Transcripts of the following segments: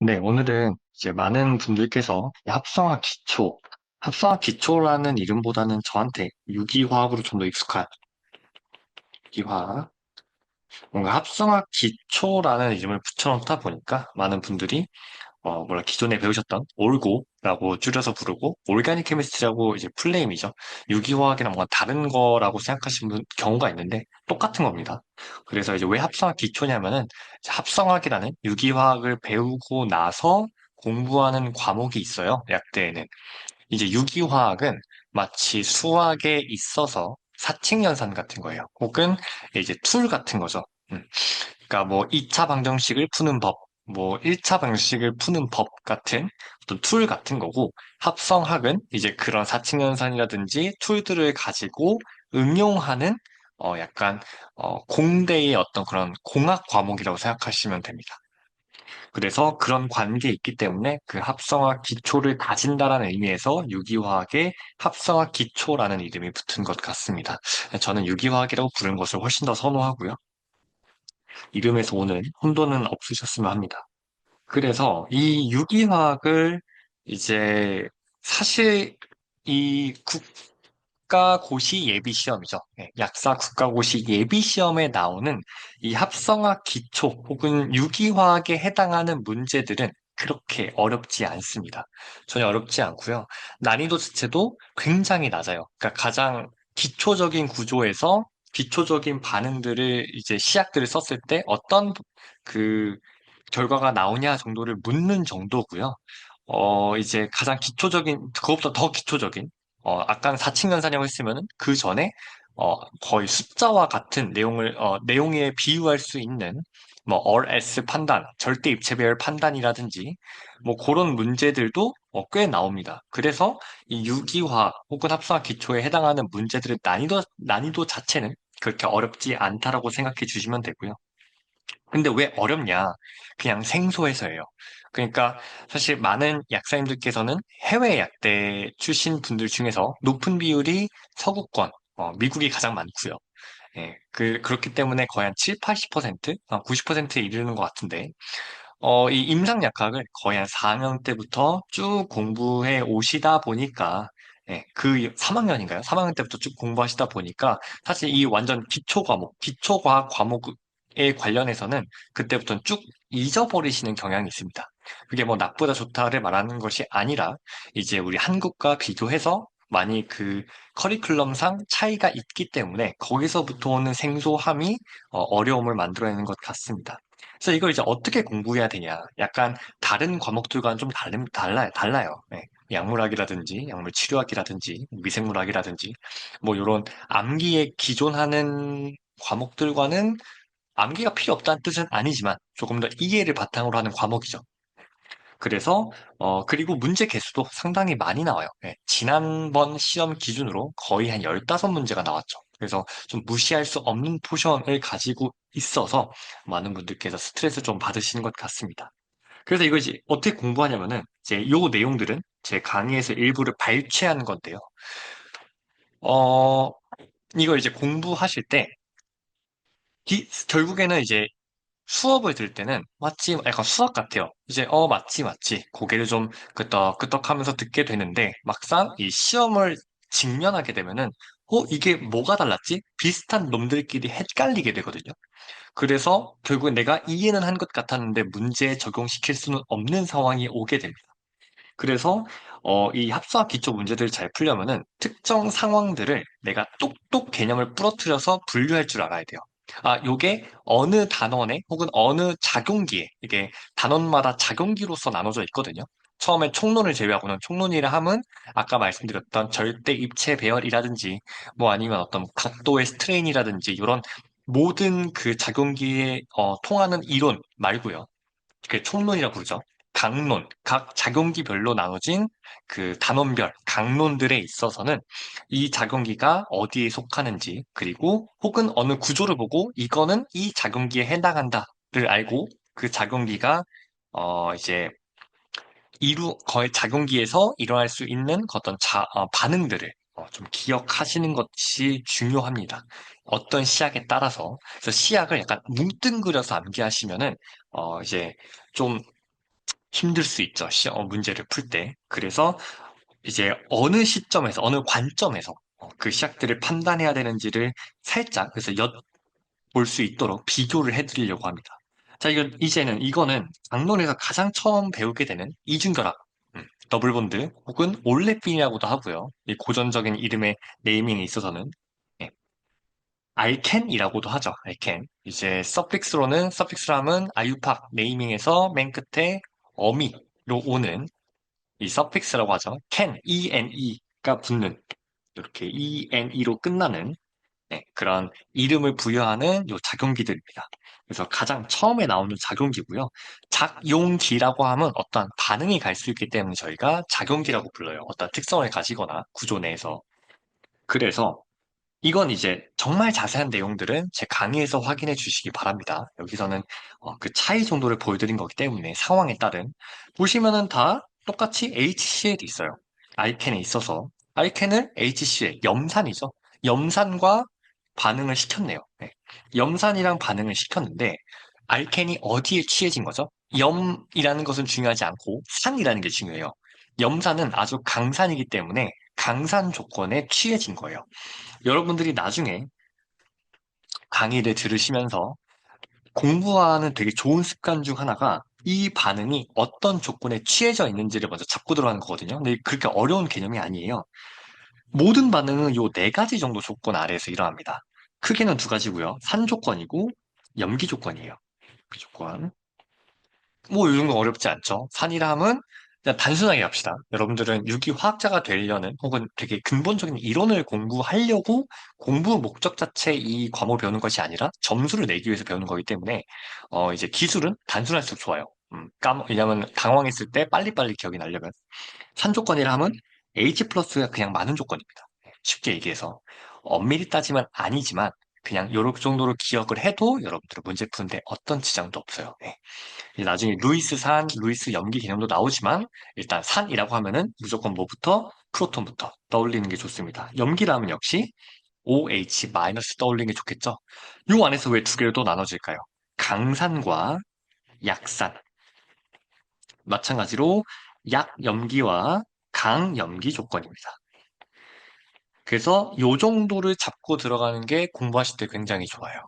네, 오늘은 이제 많은 분들께서 이 합성화 기초라는 이름보다는 저한테 유기화학으로 좀 더 익숙한 유기화학, 뭔가 합성화 기초라는 이름을 붙여놓다 보니까 많은 분들이 기존에 배우셨던 올고라고 줄여서 부르고, 올가닉 케미스트리라고 이제 풀네임이죠. 유기화학이랑 뭔가 다른 거라고 생각하시는 경우가 있는데, 똑같은 겁니다. 그래서 이제 왜 합성학 기초냐면은, 이제 합성학이라는 유기화학을 배우고 나서 공부하는 과목이 있어요, 약대에는. 이제 유기화학은 마치 수학에 있어서 사칙연산 같은 거예요. 혹은 이제 툴 같은 거죠. 그러니까 뭐 2차 방정식을 푸는 법, 뭐 1차 방정식을 푸는 법 같은 어떤 툴 같은 거고, 합성학은 이제 그런 사칙연산이라든지 툴들을 가지고 응용하는 약간 공대의 어떤 그런 공학 과목이라고 생각하시면 됩니다. 그래서 그런 관계에 있기 때문에 그 합성학 기초를 가진다라는 의미에서 유기화학의 합성학 기초라는 이름이 붙은 것 같습니다. 저는 유기화학이라고 부르는 것을 훨씬 더 선호하고요. 이름에서 오는 혼돈은 없으셨으면 합니다. 그래서 이 유기화학을 이제 사실 이 국가고시 예비 시험이죠. 약사 국가고시 예비 시험에 나오는 이 합성학 기초 혹은 유기화학에 해당하는 문제들은 그렇게 어렵지 않습니다. 전혀 어렵지 않고요. 난이도 자체도 굉장히 낮아요. 그러니까 가장 기초적인 구조에서 기초적인 반응들을 이제 시약들을 썼을 때 어떤 그 결과가 나오냐 정도를 묻는 정도고요. 이제 가장 기초적인, 그것보다 더 기초적인, 아까 사칙연산이라고 했으면은 그 전에, 거의 숫자와 같은 내용에 비유할 수 있는, 뭐, RS 판단, 절대 입체 배열 판단이라든지, 뭐, 그런 문제들도 꽤 나옵니다. 그래서 이 유기화 혹은 합성화 기초에 해당하는 문제들의 난이도 자체는 그렇게 어렵지 않다라고 생각해 주시면 되고요. 근데 왜 어렵냐? 그냥 생소해서예요. 그러니까 사실 많은 약사님들께서는 해외 약대 출신 분들 중에서 높은 비율이 서구권, 미국이 가장 많고요. 예, 그렇기 때문에 거의 한 7, 80%, 90%에 이르는 것 같은데, 이 임상약학을 거의 한 4학년 때부터 쭉 공부해 오시다 보니까, 예, 그 3학년인가요? 3학년 때부터 쭉 공부하시다 보니까, 사실 이 완전 기초과학 과목에 관련해서는 그때부터는 쭉 잊어버리시는 경향이 있습니다. 그게 뭐 나쁘다 좋다를 말하는 것이 아니라, 이제 우리 한국과 비교해서 많이 그 커리큘럼상 차이가 있기 때문에 거기서부터 오는 생소함이 어려움을 만들어내는 것 같습니다. 그래서 이걸 이제 어떻게 공부해야 되냐. 약간 다른 과목들과는 좀 달라요. 네. 약물학이라든지, 약물 치료학이라든지, 미생물학이라든지, 뭐, 이런 암기에 기존하는 과목들과는 암기가 필요 없다는 뜻은 아니지만 조금 더 이해를 바탕으로 하는 과목이죠. 그래서, 그리고 문제 개수도 상당히 많이 나와요. 네. 지난번 시험 기준으로 거의 한 15문제가 나왔죠. 그래서 좀 무시할 수 없는 포션을 가지고 있어서 많은 분들께서 스트레스 좀 받으시는 것 같습니다. 그래서 이거 이제 어떻게 공부하냐면은 이제 요 내용들은 제 강의에서 일부를 발췌한 건데요. 어, 이걸 이제 공부하실 때 결국에는 이제 수업을 들을 때는 맞지, 약간 수학 같아요. 이제 맞지 고개를 좀 끄덕끄덕하면서 듣게 되는데 막상 이 시험을 직면하게 되면은 이게 뭐가 달랐지? 비슷한 놈들끼리 헷갈리게 되거든요. 그래서 결국엔 내가 이해는 한 것 같았는데 문제에 적용시킬 수는 없는 상황이 오게 됩니다. 그래서 이 합수학 기초 문제들을 잘 풀려면은 특정 상황들을 내가 똑똑 개념을 부러뜨려서 분류할 줄 알아야 돼요. 아, 요게 어느 단원에 혹은 어느 작용기에 이게 단원마다 작용기로서 나눠져 있거든요. 처음에 총론을 제외하고는 총론이라 함은 아까 말씀드렸던 절대 입체 배열이라든지 뭐 아니면 어떤 각도의 스트레인이라든지 이런 모든 그 작용기에 통하는 이론 말고요. 그 총론이라고 부르죠. 강론, 각 작용기별로 나눠진 그 단원별, 강론들에 있어서는 이 작용기가 어디에 속하는지, 그리고 혹은 어느 구조를 보고 이거는 이 작용기에 해당한다를 알고 그 작용기가 이제 거의 작용기에서 일어날 수 있는 어떤 반응들을 좀 기억하시는 것이 중요합니다. 어떤 시약에 따라서. 그래서 시약을 약간 뭉뚱그려서 암기하시면은, 이제 좀 힘들 수 있죠. 문제를 풀 때. 그래서 이제 어느 시점에서, 어느 관점에서 그 시약들을 판단해야 되는지를 살짝, 그래서 엿볼 수 있도록 비교를 해드리려고 합니다. 자, 이거는 강론에서 가장 처음 배우게 되는 이중결합, 더블본드, 혹은 올레핀이라고도 하고요. 이 고전적인 이름의 네이밍에 있어서는, 예, 알켄이라고도 하죠. 알켄. 이제 서픽스로 하면 아유팍 네이밍에서 맨 끝에 어미로 오는 이 서픽스라고 하죠. ENE가 붙는 이렇게 ENE로 끝나는 그런 이름을 부여하는 요 작용기들입니다. 그래서 가장 처음에 나오는 작용기고요. 작용기라고 하면 어떤 반응이 갈 수 있기 때문에 저희가 작용기라고 불러요. 어떤 특성을 가지거나 구조 내에서. 그래서 이건 이제 정말 자세한 내용들은 제 강의에서 확인해 주시기 바랍니다. 여기서는 그 차이 정도를 보여드린 거기 때문에 상황에 따른 보시면은 다 똑같이 HCl이 있어요. 알켄에 있어서 알켄을 HCl, 염산이죠. 염산과 반응을 시켰네요. 네. 염산이랑 반응을 시켰는데 알켄이 어디에 취해진 거죠? 염이라는 것은 중요하지 않고 산이라는 게 중요해요. 염산은 아주 강산이기 때문에 강산 조건에 취해진 거예요. 여러분들이 나중에 강의를 들으시면서 공부하는 되게 좋은 습관 중 하나가 이 반응이 어떤 조건에 취해져 있는지를 먼저 잡고 들어가는 거거든요. 근데 그렇게 어려운 개념이 아니에요. 모든 반응은 요 네 가지 정도 조건 아래에서 일어납니다. 크게는 두 가지고요. 산 조건이고 염기 조건이에요. 그 조건. 뭐, 이 정도 어렵지 않죠. 산이람은 그냥 단순하게 합시다. 여러분들은 유기화학자가 되려는 혹은 되게 근본적인 이론을 공부하려고 공부 목적 자체 이 과목을 배우는 것이 아니라 점수를 내기 위해서 배우는 거기 때문에 이제 기술은 단순할수록 좋아요. 왜냐면 당황했을 때 빨리빨리 기억이 나려면 산 조건이라 하면 H 플러스가 그냥 많은 조건입니다. 쉽게 얘기해서 엄밀히 따지면 아니지만 그냥 요런 정도로 기억을 해도 여러분들은 문제 푸는데 어떤 지장도 없어요. 네. 이제 나중에 루이스 산, 루이스 염기 개념도 나오지만 일단 산이라고 하면은 무조건 뭐부터? 프로톤부터 떠올리는 게 좋습니다. 염기라면 역시 OH- 떠올리는 게 좋겠죠? 요 안에서 왜 두 개로 또 나눠질까요? 강산과 약산. 마찬가지로 약염기와 강염기 조건입니다. 그래서 요 정도를 잡고 들어가는 게 공부하실 때 굉장히 좋아요.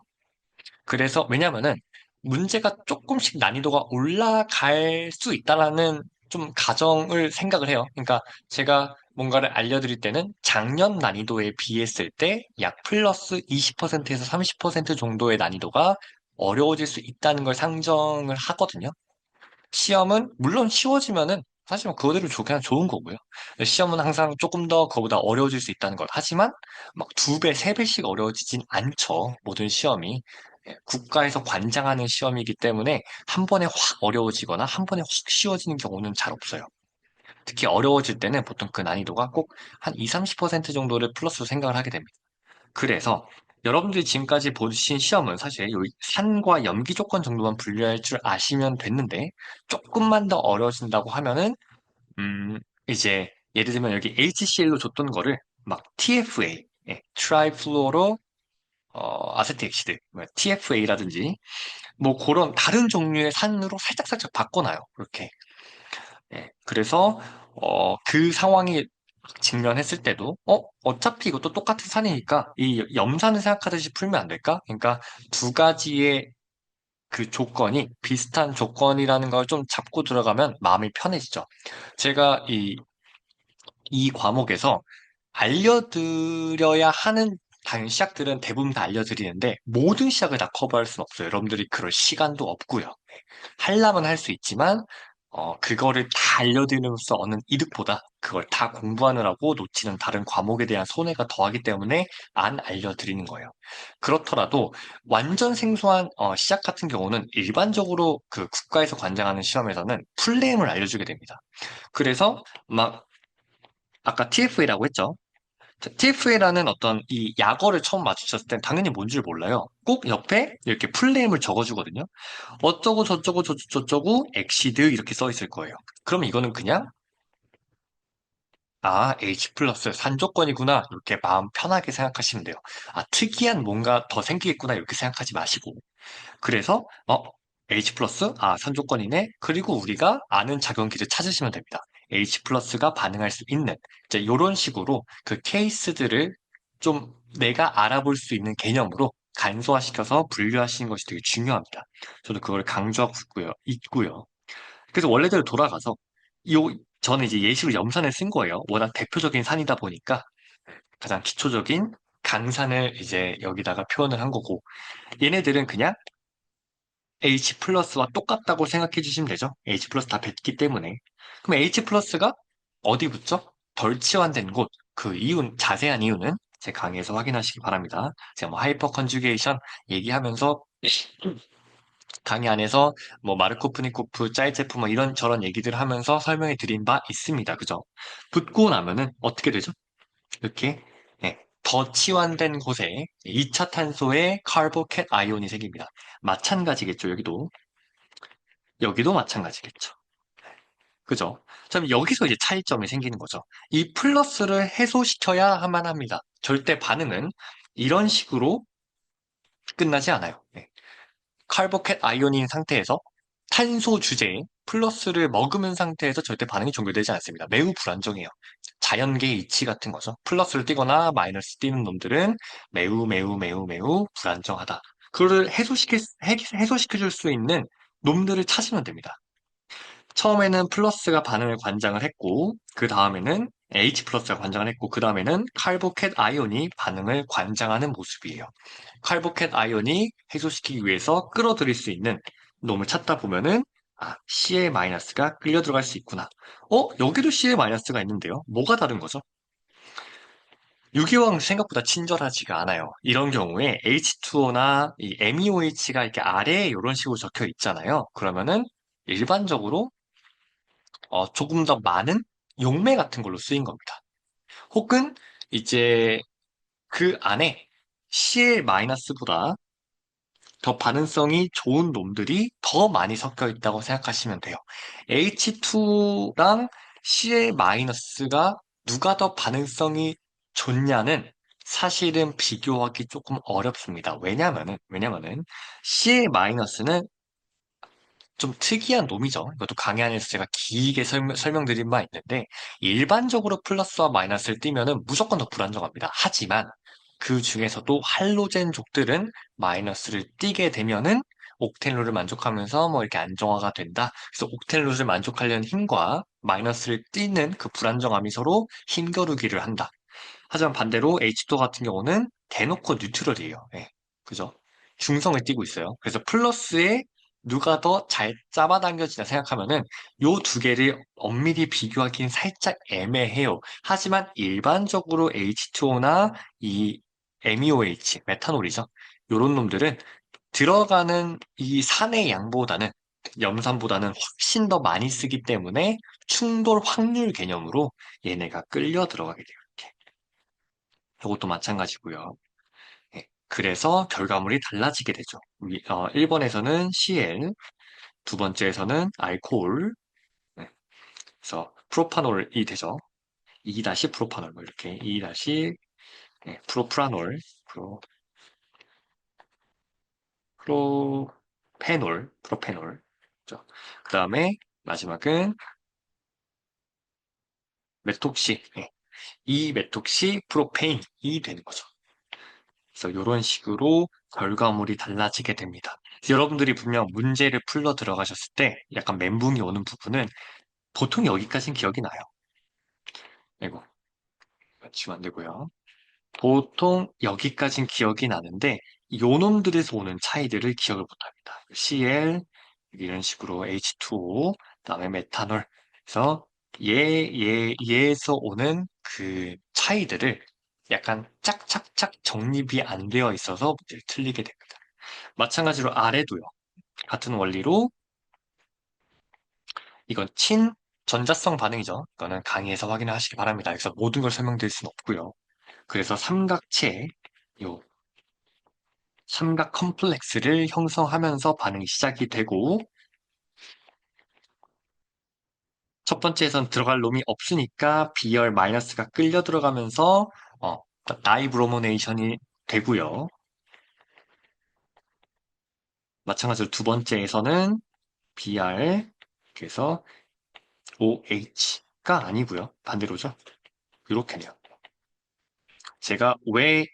그래서 왜냐면은 문제가 조금씩 난이도가 올라갈 수 있다라는 좀 가정을 생각을 해요. 그러니까 제가 뭔가를 알려드릴 때는 작년 난이도에 비했을 때 약 플러스 20%에서 30% 정도의 난이도가 어려워질 수 있다는 걸 상정을 하거든요. 시험은 물론 쉬워지면은 사실 뭐 그거대로 그냥 좋은 거고요. 시험은 항상 조금 더 그거보다 어려워질 수 있다는 것. 하지만 막 두 배, 세 배씩 어려워지진 않죠. 모든 시험이. 국가에서 관장하는 시험이기 때문에 한 번에 확 어려워지거나 한 번에 확 쉬워지는 경우는 잘 없어요. 특히 어려워질 때는 보통 그 난이도가 꼭 한 2, 30% 정도를 플러스로 생각을 하게 됩니다. 그래서 여러분들이 지금까지 보신 시험은 사실 요 산과 염기 조건 정도만 분류할 줄 아시면 됐는데 조금만 더 어려워진다고 하면은 이제 예를 들면 여기 HCl로 줬던 거를 막 TFA, 트라이플루어로 아세틱시드, TFA라든지 뭐 그런 다른 종류의 산으로 살짝살짝 바꿔놔요. 그렇게. 그래서 그 상황이 직면했을 때도 어차피 이것도 똑같은 산이니까 이 염산을 생각하듯이 풀면 안 될까? 그러니까 두 가지의 그 조건이 비슷한 조건이라는 걸 좀 잡고 들어가면 마음이 편해지죠. 제가 이 과목에서 알려드려야 하는 당연 시작들은 대부분 다 알려드리는데 모든 시작을 다 커버할 수는 없어요. 여러분들이 그럴 시간도 없고요. 하려면 할 수 있지만 그거를 다 알려드림으로써 얻는 이득보다 그걸 다 공부하느라고 놓치는 다른 과목에 대한 손해가 더하기 때문에 안 알려드리는 거예요. 그렇더라도 완전 생소한 시작 같은 경우는 일반적으로 그 국가에서 관장하는 시험에서는 풀네임을 알려주게 됩니다. 그래서 막 아까 TFA라고 했죠. TFA라는 어떤 이 약어를 처음 마주쳤을 땐 당연히 뭔지 몰라요. 꼭 옆에 이렇게 풀네임을 적어주거든요. 어쩌고 저쩌고 저쩌고 엑시드 이렇게 써 있을 거예요. 그럼 이거는 그냥 H 플러스 산조건이구나 이렇게 마음 편하게 생각하시면 돼요. 특이한 뭔가 더 생기겠구나 이렇게 생각하지 마시고 그래서 H 플러스, 아, 산조건이네. 그리고 우리가 아는 작용기를 찾으시면 됩니다. H 플러스가 반응할 수 있는, 이제 이런 식으로 그 케이스들을 좀 내가 알아볼 수 있는 개념으로 간소화시켜서 분류하시는 것이 되게 중요합니다. 저도 그걸 강조하고 있고요. 그래서 원래대로 돌아가서, 요, 저는 이제 예시로 염산을 쓴 거예요. 워낙 대표적인 산이다 보니까 가장 기초적인 강산을 이제 여기다가 표현을 한 거고, 얘네들은 그냥 H 플러스와 똑같다고 생각해 주시면 되죠. H 플러스 다 뱉기 때문에. 그럼 H 플러스가 어디 붙죠? 덜 치환된 곳. 그 이유, 자세한 이유는 제 강의에서 확인하시기 바랍니다. 제가 뭐 하이퍼 컨주게이션 얘기하면서 강의 안에서 뭐 마르코프니코프, 짜이체프 뭐 이런 저런 얘기들 하면서 설명해 드린 바 있습니다. 그죠? 붙고 나면은 어떻게 되죠? 이렇게 예, 더 치환된 곳에 이차탄소의 카보캣 아이온이 생깁니다. 마찬가지겠죠, 여기도 마찬가지겠죠. 그죠? 그럼 여기서 이제 차이점이 생기는 거죠. 이 플러스를 해소시켜야만 합니다. 절대 반응은 이런 식으로 끝나지 않아요. 네. 카보캣 아이온인 상태에서 탄소 주제에 플러스를 머금은 상태에서 절대 반응이 종료되지 않습니다. 매우 불안정해요. 자연계의 이치 같은 거죠. 플러스를 띄거나 마이너스 띄는 놈들은 매우 매우 매우 매우 불안정하다. 그거를 해소시켜줄 수 있는 놈들을 찾으면 됩니다. 처음에는 플러스가 반응을 관장을 했고, 그 다음에는 H 플러스가 관장을 했고, 그 다음에는 칼보캣 아이온이 반응을 관장하는 모습이에요. 칼보캣 아이온이 해소시키기 위해서 끌어들일 수 있는 놈을 찾다 보면은, 아, Cl 마이너스가 끌려 들어갈 수 있구나. 여기도 Cl 마이너스가 있는데요? 뭐가 다른 거죠? 유기왕 생각보다 친절하지가 않아요. 이런 경우에 H2O나 이 MEOH가 이렇게 아래에 이런 식으로 적혀 있잖아요. 그러면은 일반적으로 조금 더 많은 용매 같은 걸로 쓰인 겁니다. 혹은 이제 그 안에 CL-보다 더 반응성이 좋은 놈들이 더 많이 섞여 있다고 생각하시면 돼요. H2랑 CL-가 누가 더 반응성이 좋냐는 사실은 비교하기 조금 어렵습니다. 왜냐면은 CL-는 좀 특이한 놈이죠. 이것도 강의 안에서 제가 길게 설명드린 바 있는데, 일반적으로 플러스와 마이너스를 띄면은 무조건 더 불안정합니다. 하지만 그 중에서도 할로젠족들은 마이너스를 띄게 되면은 옥텐룰을 만족하면서 뭐 이렇게 안정화가 된다. 그래서 옥텐룰을 만족하려는 힘과 마이너스를 띄는 그 불안정함이 서로 힘겨루기를 한다. 하지만 반대로 H2 같은 경우는 대놓고 뉴트럴이에요. 예, 그죠? 중성을 띠고 있어요. 그래서 플러스에 누가 더 잘 잡아당겨지나 생각하면은 요 두 개를 엄밀히 비교하기는 살짝 애매해요. 하지만 일반적으로 H2O나 이 MEOH, 메탄올이죠. 요런 놈들은 들어가는 이 산의 양보다는 염산보다는 훨씬 더 많이 쓰기 때문에 충돌 확률 개념으로 얘네가 끌려 들어가게 돼요. 이렇게. 이것도 마찬가지고요. 예, 그래서 결과물이 달라지게 되죠. 1번에서는 CL, 두 번째에서는 알코올, 네, 그래서 프로파놀이 되죠. 2-프로파놀, 뭐 이렇게 2- 프로프라놀, 프로페놀. 그 다음에 마지막은 메톡시, 예, 이 메톡시 프로페인이 되는 거죠. 그래서 이런 식으로 결과물이 달라지게 됩니다. 여러분들이 분명 문제를 풀러 들어가셨을 때 약간 멘붕이 오는 부분은 보통 여기까지는 기억이 나요. 이거 맞추면 안 되고요. 보통 여기까지는 기억이 나는데 요놈들에서 오는 차이들을 기억을 못합니다. CL 이런 식으로 H2O 그다음에 메탄올 그래서 얘에서 오는 그 차이들을 약간 짝짝짝 정립이 안 되어 있어서 문제를 틀리게 됩니다. 마찬가지로 아래도요. 같은 원리로 이건 친전자성 반응이죠. 이거는 강의에서 확인을 하시기 바랍니다. 그래서 모든 걸 설명드릴 수는 없고요. 그래서 요 삼각 컴플렉스를 형성하면서 반응이 시작이 되고 첫 번째에선 들어갈 놈이 없으니까 B열 마이너스가 끌려 들어가면서 어, 다이브로모네이션이 되고요. 마찬가지로 두 번째에서는 BR, 그래서 OH가 아니고요. 반대로죠. 이렇게네요. 제가 왜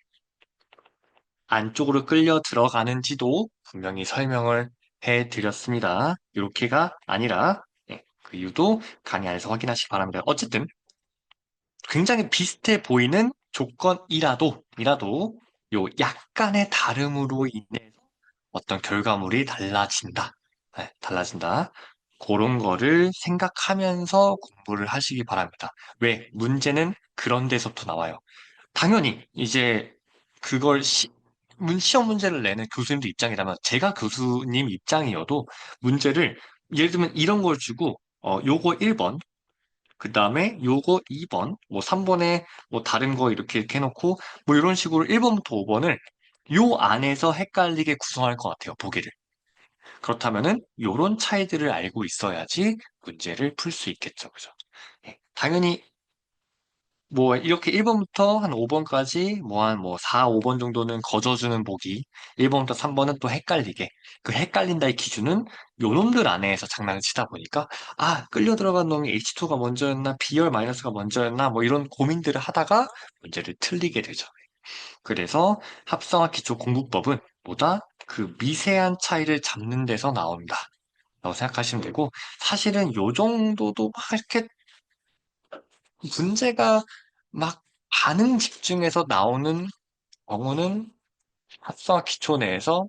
안쪽으로 끌려 들어가는지도 분명히 설명을 해드렸습니다. 이렇게가 아니라 그 이유도 강의 안에서 확인하시기 바랍니다. 어쨌든 굉장히 비슷해 보이는 조건이라도 요 약간의 다름으로 인해서 어떤 결과물이 달라진다. 네, 달라진다. 그런 거를 생각하면서 공부를 하시기 바랍니다. 왜? 문제는 그런 데서부터 나와요. 당연히 이제 그걸 시험 문제를 내는 교수님들 입장이라면 제가 교수님 입장이어도 문제를 예를 들면 이런 걸 주고 요거 1번 그 다음에 요거 2번 뭐 3번에 뭐 다른 거 이렇게 해놓고 뭐 이런 식으로 1번부터 5번을 요 안에서 헷갈리게 구성할 것 같아요, 보기를. 그렇다면은 요런 차이들을 알고 있어야지 문제를 풀 수 있겠죠. 그죠? 당연히 뭐 이렇게 1번부터 한 5번까지 뭐 한 뭐 4, 5번 정도는 거저주는 보기 1번부터 3번은 또 헷갈리게 그 헷갈린다의 기준은 요놈들 안에서 장난을 치다 보니까 아 끌려 들어간 놈이 H2가 먼저였나 B열 마이너스가 먼저였나 뭐 이런 고민들을 하다가 문제를 틀리게 되죠. 그래서 합성화 기초 공부법은 보다 그 미세한 차이를 잡는 데서 나온다 라고 생각하시면 되고 사실은 요 정도도 막 이렇게 문제가 막 반응 집중해서 나오는 경우는 합성화 기초 내에서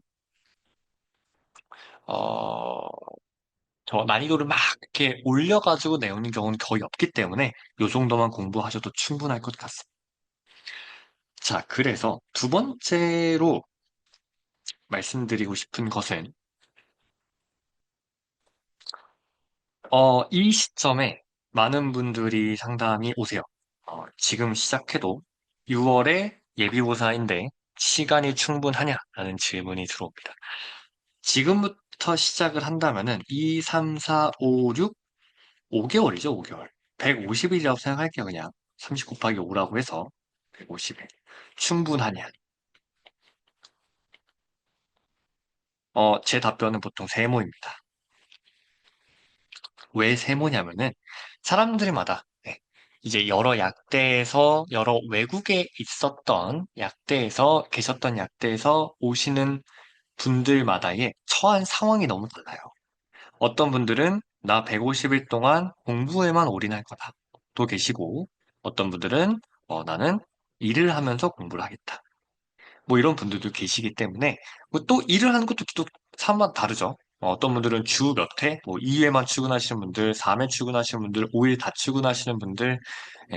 어, 저 난이도를 막 이렇게 올려가지고 내오는 경우는 거의 없기 때문에 이 정도만 공부하셔도 충분할 것 같습니다. 자, 그래서 두 번째로 말씀드리고 싶은 것은 이 시점에 많은 분들이 상담이 오세요. 지금 시작해도 6월에 예비고사인데 시간이 충분하냐라는 질문이 들어옵니다. 지금부터 시작을 한다면은 2, 3, 4, 5, 6, 5개월이죠, 5개월. 150일이라고 생각할게요, 그냥. 30 곱하기 5라고 해서 150일. 충분하냐? 제 답변은 보통 세모입니다. 왜 세모냐면은 사람들마다 이제 여러 약대에서 여러 외국에 있었던 약대에서 계셨던 약대에서 오시는 분들마다의 처한 상황이 너무 달라요. 어떤 분들은 나 150일 동안 공부에만 올인할 거다. 또 계시고, 어떤 분들은 나는 일을 하면서 공부를 하겠다. 뭐 이런 분들도 계시기 때문에 뭐또 일을 하는 것도 또 사람마다 다르죠. 어떤 분들은 주 몇 회, 뭐 2회만 출근하시는 분들, 3회 출근하시는 분들, 5일 다 출근하시는 분들,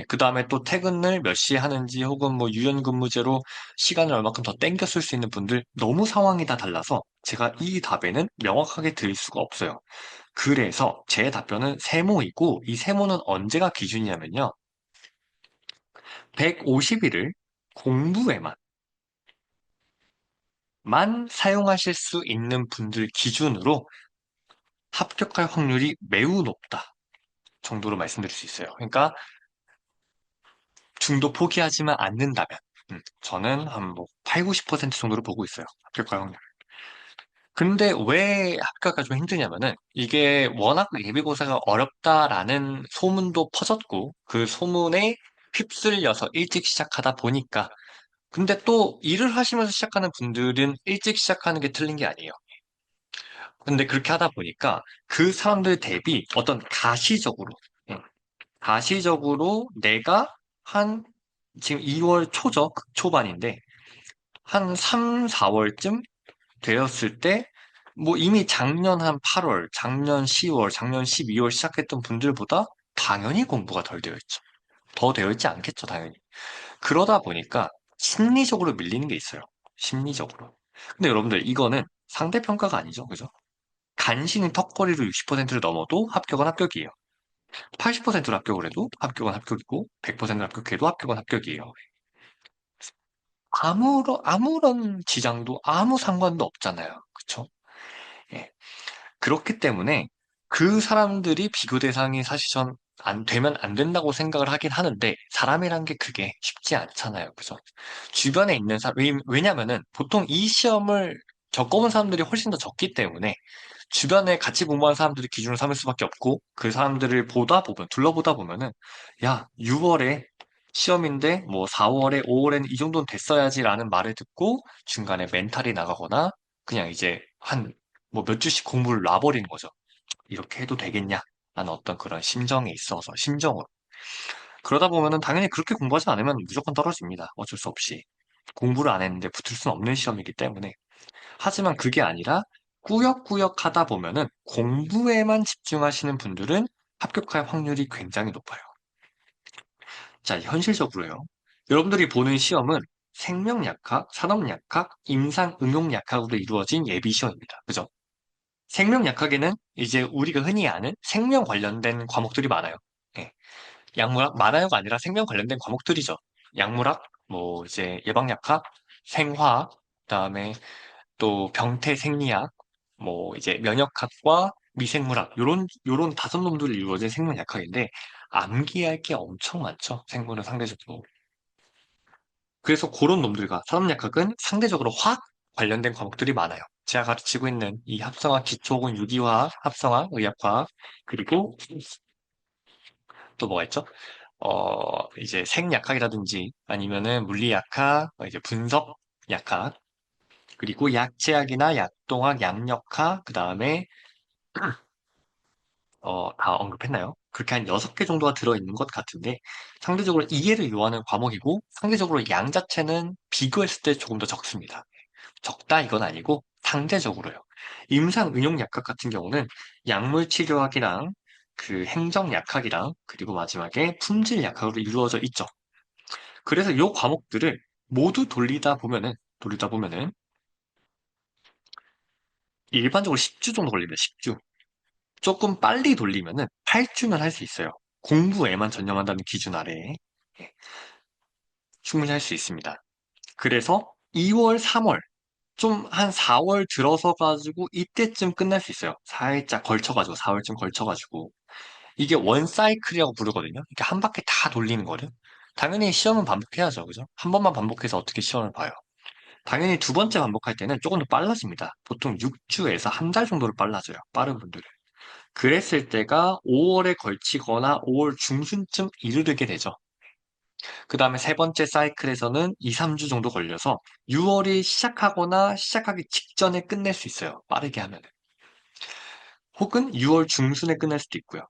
그 다음에 또 퇴근을 몇 시에 하는지 혹은 뭐 유연근무제로 시간을 얼마큼 더 땡겨 쓸 수 있는 분들 너무 상황이 다 달라서 제가 이 답에는 명확하게 드릴 수가 없어요. 그래서 제 답변은 세모이고 이 세모는 언제가 기준이냐면요. 150일을 공부에만 사용하실 수 있는 분들 기준으로 합격할 확률이 매우 높다 정도로 말씀드릴 수 있어요. 그러니까 중도 포기하지만 않는다면 저는 한 뭐 8, 90% 정도로 보고 있어요. 합격할 확률. 근데 왜 합격가 좀 힘드냐면은 이게 워낙 예비고사가 어렵다라는 소문도 퍼졌고 그 소문에 휩쓸려서 일찍 시작하다 보니까 근데 또 일을 하시면서 시작하는 분들은 일찍 시작하는 게 틀린 게 아니에요. 근데 그렇게 하다 보니까 그 사람들 대비 어떤 가시적으로 예, 가시적으로 내가 한 지금 2월 초죠. 초반인데 한 3, 4월쯤 되었을 때, 뭐 이미 작년 한 8월, 작년 10월, 작년 12월 시작했던 분들보다 당연히 공부가 덜 되어 있죠. 더 되어 있지 않겠죠, 당연히. 그러다 보니까 심리적으로 밀리는 게 있어요. 심리적으로. 근데 여러분들 이거는 상대평가가 아니죠, 그죠? 간신히 턱걸이로 60%를 넘어도 합격은 합격이에요. 80%로 합격을 해도 합격은 합격이고, 100%를 합격해도 합격은 합격이에요. 아무런 지장도 아무 상관도 없잖아요. 그쵸? 예. 그렇기 때문에 그 사람들이 비교 대상이 사실 전 안 되면 안 된다고 생각을 하긴 하는데 사람이란 게 그게 쉽지 않잖아요. 그죠? 주변에 있는 사람, 왜냐면은 보통 이 시험을 겪어본 사람들이 훨씬 더 적기 때문에 주변에 같이 공부하는 사람들이 기준을 삼을 수밖에 없고 그 사람들을 둘러보다 보면은 야, 6월에 시험인데 뭐 4월에 5월에는 이 정도는 됐어야지라는 말을 듣고 중간에 멘탈이 나가거나 그냥 이제 한 뭐 몇 주씩 공부를 놔버리는 거죠. 이렇게 해도 되겠냐? 라는 어떤 그런 심정에 있어서 심정으로. 그러다 보면은 당연히 그렇게 공부하지 않으면 무조건 떨어집니다. 어쩔 수 없이. 공부를 안 했는데 붙을 수는 없는 시험이기 때문에. 하지만 그게 아니라 꾸역꾸역 하다 보면은 공부에만 집중하시는 분들은 합격할 확률이 굉장히 높아요. 자, 현실적으로요. 여러분들이 보는 시험은 생명약학, 산업약학, 임상응용약학으로 이루어진 예비시험입니다. 그죠? 생명약학에는 이제 우리가 흔히 아는 생명 관련된 과목들이 많아요. 예. 약물학 많아요가 아니라 생명 관련된 과목들이죠. 약물학, 뭐 이제 예방약학, 생화학, 그다음에 또 병태 생리학, 뭐 이제 면역학과 미생물학 요런 다섯 놈들이 이루어진 생명약학인데 암기할 게 엄청 많죠. 생물은 상대적으로. 그래서 그런 놈들과 산업약학은 상대적으로 화학 관련된 과목들이 많아요. 제가 가르치고 있는 이 합성학 기초 혹은 유기화학, 합성학, 의학화학, 그리고 또 뭐가 있죠? 이제 생약학이라든지 아니면은 물리약학, 이제 분석약학, 그리고 약제학이나 약동학, 양력학, 그 다음에 다 언급했나요? 그렇게 한 6개 정도가 들어있는 것 같은데 상대적으로 이해를 요하는 과목이고 상대적으로 양 자체는 비교했을 때 조금 더 적습니다. 적다 이건 아니고 상대적으로요. 임상응용약학 같은 경우는 약물치료학이랑 그 행정약학이랑 그리고 마지막에 품질약학으로 이루어져 있죠. 그래서 이 과목들을 모두 돌리다 보면은 일반적으로 10주 정도 걸립니다. 10주. 조금 빨리 돌리면은 8주면 할 수 있어요. 공부에만 전념한다는 기준 아래에 예, 충분히 할 수 있습니다. 그래서 2월, 3월, 좀 한 4월 들어서 가지고 이때쯤 끝날 수 있어요. 살짝 걸쳐가지고 4월쯤 걸쳐가지고 이게 원 사이클이라고 부르거든요. 이게 한 바퀴 다 돌리는 거를. 당연히 시험은 반복해야죠, 그죠? 한 번만 반복해서 어떻게 시험을 봐요? 당연히 두 번째 반복할 때는 조금 더 빨라집니다. 보통 6주에서 한 달 정도로 빨라져요. 빠른 분들은. 그랬을 때가 5월에 걸치거나 5월 중순쯤 이르게 되죠. 그 다음에 세 번째 사이클에서는 2, 3주 정도 걸려서 6월이 시작하거나 시작하기 직전에 끝낼 수 있어요. 빠르게 하면. 혹은 6월 중순에 끝날 수도 있고요.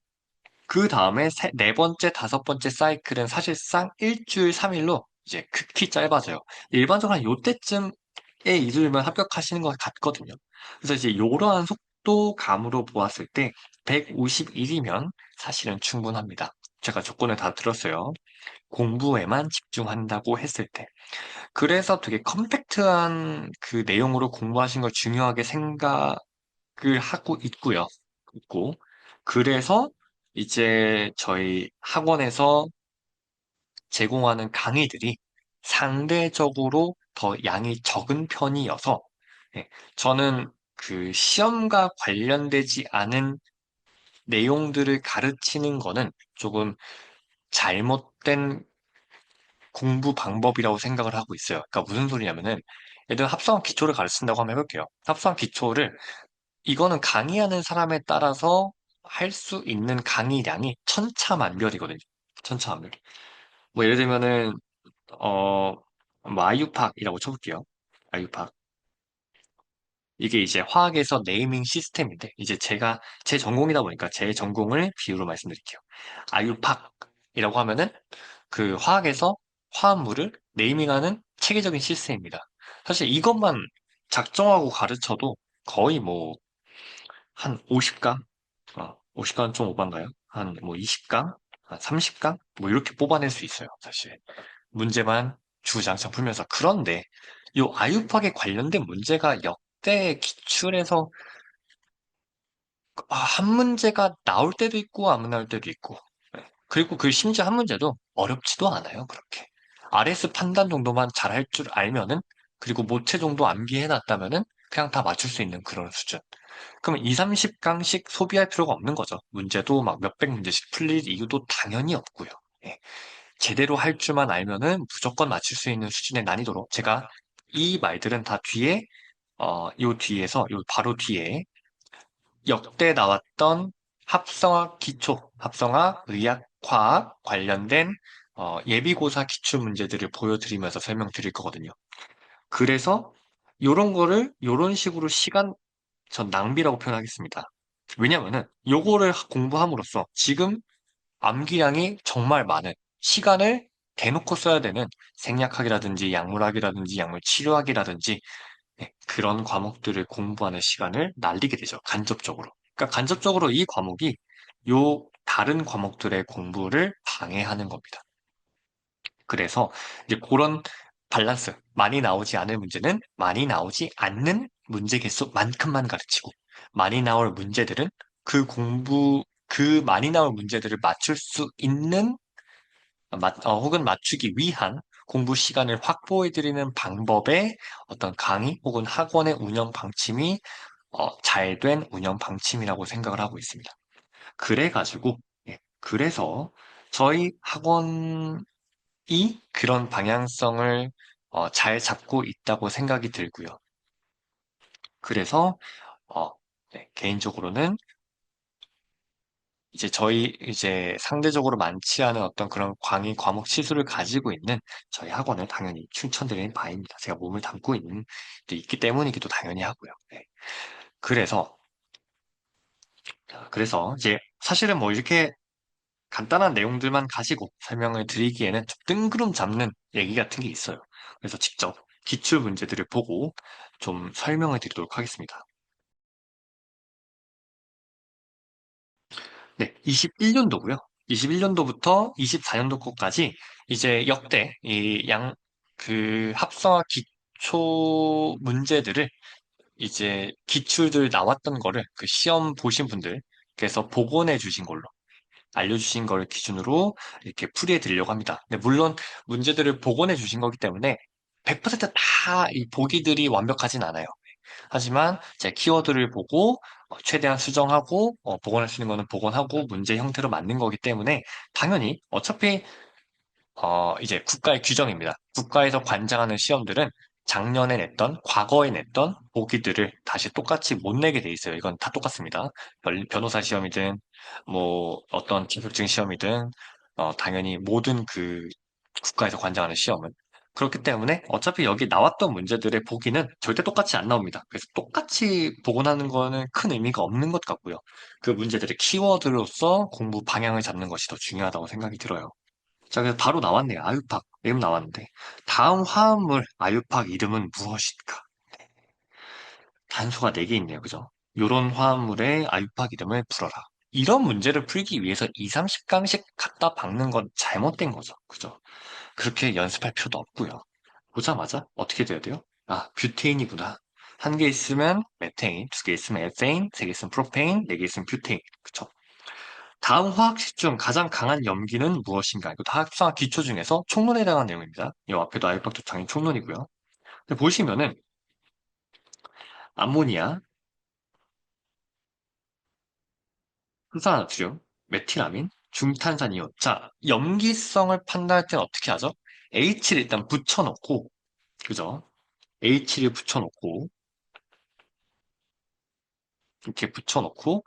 그 다음에 네 번째, 다섯 번째 사이클은 사실상 일주일, 3일로 이제 극히 짧아져요. 일반적으로 한 요때쯤에 이르면 합격하시는 것 같거든요. 그래서 이제 이러한 속도감으로 보았을 때 151이면 사실은 충분합니다. 제가 조건을 다 들었어요. 공부에만 집중한다고 했을 때. 그래서 되게 컴팩트한 그 내용으로 공부하신 걸 중요하게 생각을 하고 있고, 그래서 이제 저희 학원에서 제공하는 강의들이 상대적으로 더 양이 적은 편이어서, 예, 저는 그 시험과 관련되지 않은 내용들을 가르치는 거는 조금 잘못된 공부 방법이라고 생각을 하고 있어요. 그러니까 무슨 소리냐면은, 예를 들어 합성학 기초를 가르친다고 한번 해볼게요. 합성학 기초를 이거는 강의하는 사람에 따라서 할 수 있는 강의량이 천차만별이거든요. 천차만별. 뭐 예를 들면은 어, 뭐 아유팍이라고 쳐볼게요. 아유팍. 이게 이제 화학에서 네이밍 시스템인데 이제 제가 제 전공이다 보니까 제 전공을 비유로 말씀드릴게요. 아유팍이라고 하면은 그 화학에서 화합물을 네이밍하는 체계적인 시스템입니다. 사실 이것만 작정하고 가르쳐도 거의 뭐 한 50강? 50강 좀 오반가요? 한 뭐 20강? 한 30강? 뭐 이렇게 뽑아낼 수 있어요, 사실. 문제만 주구장창 풀면서. 그런데 이 아유팍에 관련된 문제가 역대 기출에서 한 문제가 나올 때도 있고 안 나올 때도 있고. 네. 그리고 그 심지어 한 문제도 어렵지도 않아요, 그렇게. RS 판단 정도만 잘 할 줄 알면은 그리고 모체 정도 암기해 놨다면은 그냥 다 맞출 수 있는 그런 수준. 그럼 2, 30강씩 소비할 필요가 없는 거죠. 문제도 막 몇백 문제씩 풀릴 이유도 당연히 없고요. 예. 제대로 할 줄만 알면은 무조건 맞출 수 있는 수준의 난이도로 제가 이 말들은 다 뒤에 요 뒤에서, 요 바로 뒤에 역대 나왔던 합성학 기초, 합성학, 의학, 과학 관련된 예비고사 기출 문제들을 보여드리면서 설명드릴 거거든요. 그래서 요런 거를 요런 식으로 시간 전 낭비라고 표현하겠습니다. 왜냐면은 요거를 공부함으로써 지금 암기량이 정말 많은 시간을 대놓고 써야 되는 생략학이라든지 약물학이라든지 약물 치료학이라든지 네, 그런 과목들을 공부하는 시간을 날리게 되죠. 간접적으로. 그러니까 간접적으로 이 과목이 요 다른 과목들의 공부를 방해하는 겁니다. 그래서 이제 그런 밸런스, 많이 나오지 않을 문제는 많이 나오지 않는 문제 개수만큼만 가르치고, 많이 나올 문제들은 그 많이 나올 문제들을 맞출 수 있는, 혹은 맞추기 위한 공부 시간을 확보해드리는 방법의 어떤 강의 혹은 학원의 운영 방침이 잘 된 운영 방침이라고 생각을 하고 있습니다. 그래가지고, 그래서 저희 학원이 그런 방향성을 잘 잡고 있다고 생각이 들고요. 그래서 어, 네, 개인적으로는 이제 상대적으로 많지 않은 어떤 그런 강의 과목 치수를 가지고 있는 저희 학원을 당연히 추천드리는 바입니다. 제가 몸을 담고 있기 때문이기도 당연히 하고요. 네. 그래서 이제 사실은 뭐 이렇게 간단한 내용들만 가지고 설명을 드리기에는 좀 뜬구름 잡는 얘기 같은 게 있어요. 그래서 직접 기출 문제들을 보고 좀 설명을 드리도록 하겠습니다. 네, 21년도고요. 21년도부터 24년도 거까지 이제 역대 합성화 기초 문제들을 이제 기출들 나왔던 거를 그 시험 보신 분들께서 복원해 주신 걸로 알려주신 걸 기준으로 이렇게 풀이해 드리려고 합니다. 근데 물론 문제들을 복원해 주신 거기 때문에 100%다 이 보기들이 완벽하진 않아요. 하지만 제 키워드를 보고 최대한 수정하고 복원할 수 있는 거는 복원하고 문제 형태로 만든 거기 때문에 당연히 어차피 이제 국가의 규정입니다. 국가에서 관장하는 시험들은 작년에 냈던, 과거에 냈던 보기들을 다시 똑같이 못 내게 돼 있어요. 이건 다 똑같습니다. 변호사 시험이든, 뭐, 어떤 자격증 시험이든, 당연히 모든 그 국가에서 관장하는 시험은. 그렇기 때문에 어차피 여기 나왔던 문제들의 보기는 절대 똑같이 안 나옵니다. 그래서 똑같이 복원하는 거는 큰 의미가 없는 것 같고요. 그 문제들의 키워드로서 공부 방향을 잡는 것이 더 중요하다고 생각이 들어요. 자, 그래서 바로 나왔네요. 아유팍. 이름 나왔는데. 다음 화합물 아유팍 이름은 무엇일까? 단서가 4개 있네요. 그죠? 요런 화합물의 아유팍 이름을 풀어라. 이런 문제를 풀기 위해서 2, 30강씩 갖다 박는 건 잘못된 거죠. 그죠? 그렇게 연습할 필요도 없고요. 보자마자 어떻게 돼야 돼요? 아, 뷰테인이구나. 한 개 있으면 메테인, 2개 있으면 에테인, 3개 있으면 프로페인, 4개 있으면 뷰테인. 그쵸? 다음 화학식 중 가장 강한 염기는 무엇인가? 이거 다 합성학 기초 중에서 총론에 해당한 내용입니다. 이 앞에도 아육박도 당연히 총론이고요. 근데 보시면은 암모니아, 수산나트륨, 메틸아민, 중탄산이온. 자, 염기성을 판단할 때는 어떻게 하죠? H를 일단 붙여놓고, 그죠? H를 붙여놓고, 이렇게 붙여놓고,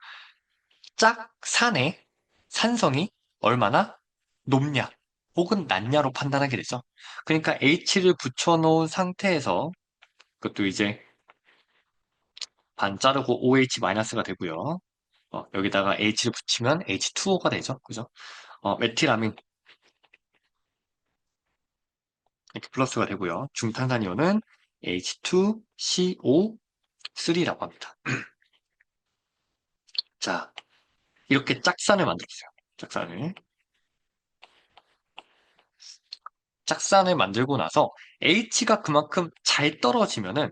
짝산의 산성이 얼마나 높냐, 혹은 낮냐로 판단하게 되죠. 그러니까 H를 붙여놓은 상태에서 그것도 이제 반 자르고 OH-가 되고요. 여기다가 H를 붙이면 H2O가 되죠. 그죠? 메틸아민 이렇게 플러스가 되고요. 중탄산이온은 H2CO3라고 합니다. 자, 이렇게 짝산을 만들었어요. 짝산을. 짝산을 만들고 나서 H가 그만큼 잘 떨어지면은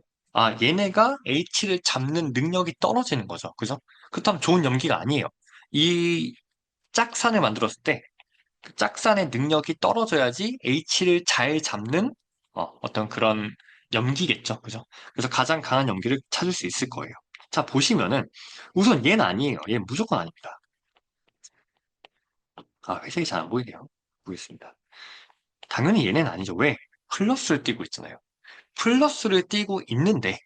얘네가 H를 잡는 능력이 떨어지는 거죠. 그죠? 그렇다면 좋은 염기가 아니에요. 이 짝산을 만들었을 때 그 짝산의 능력이 떨어져야지 H를 잘 잡는 떤 그런 염기겠죠. 그죠? 그래서 가장 강한 염기를 찾을 수 있을 거예요. 자, 보시면은 우선 얘는 아니에요. 얘는 무조건 아닙니다. 회색이 잘 안 보이네요. 보겠습니다. 당연히 얘는 아니죠. 왜? 플러스를 띄고 있잖아요. 플러스를 띄고 있는데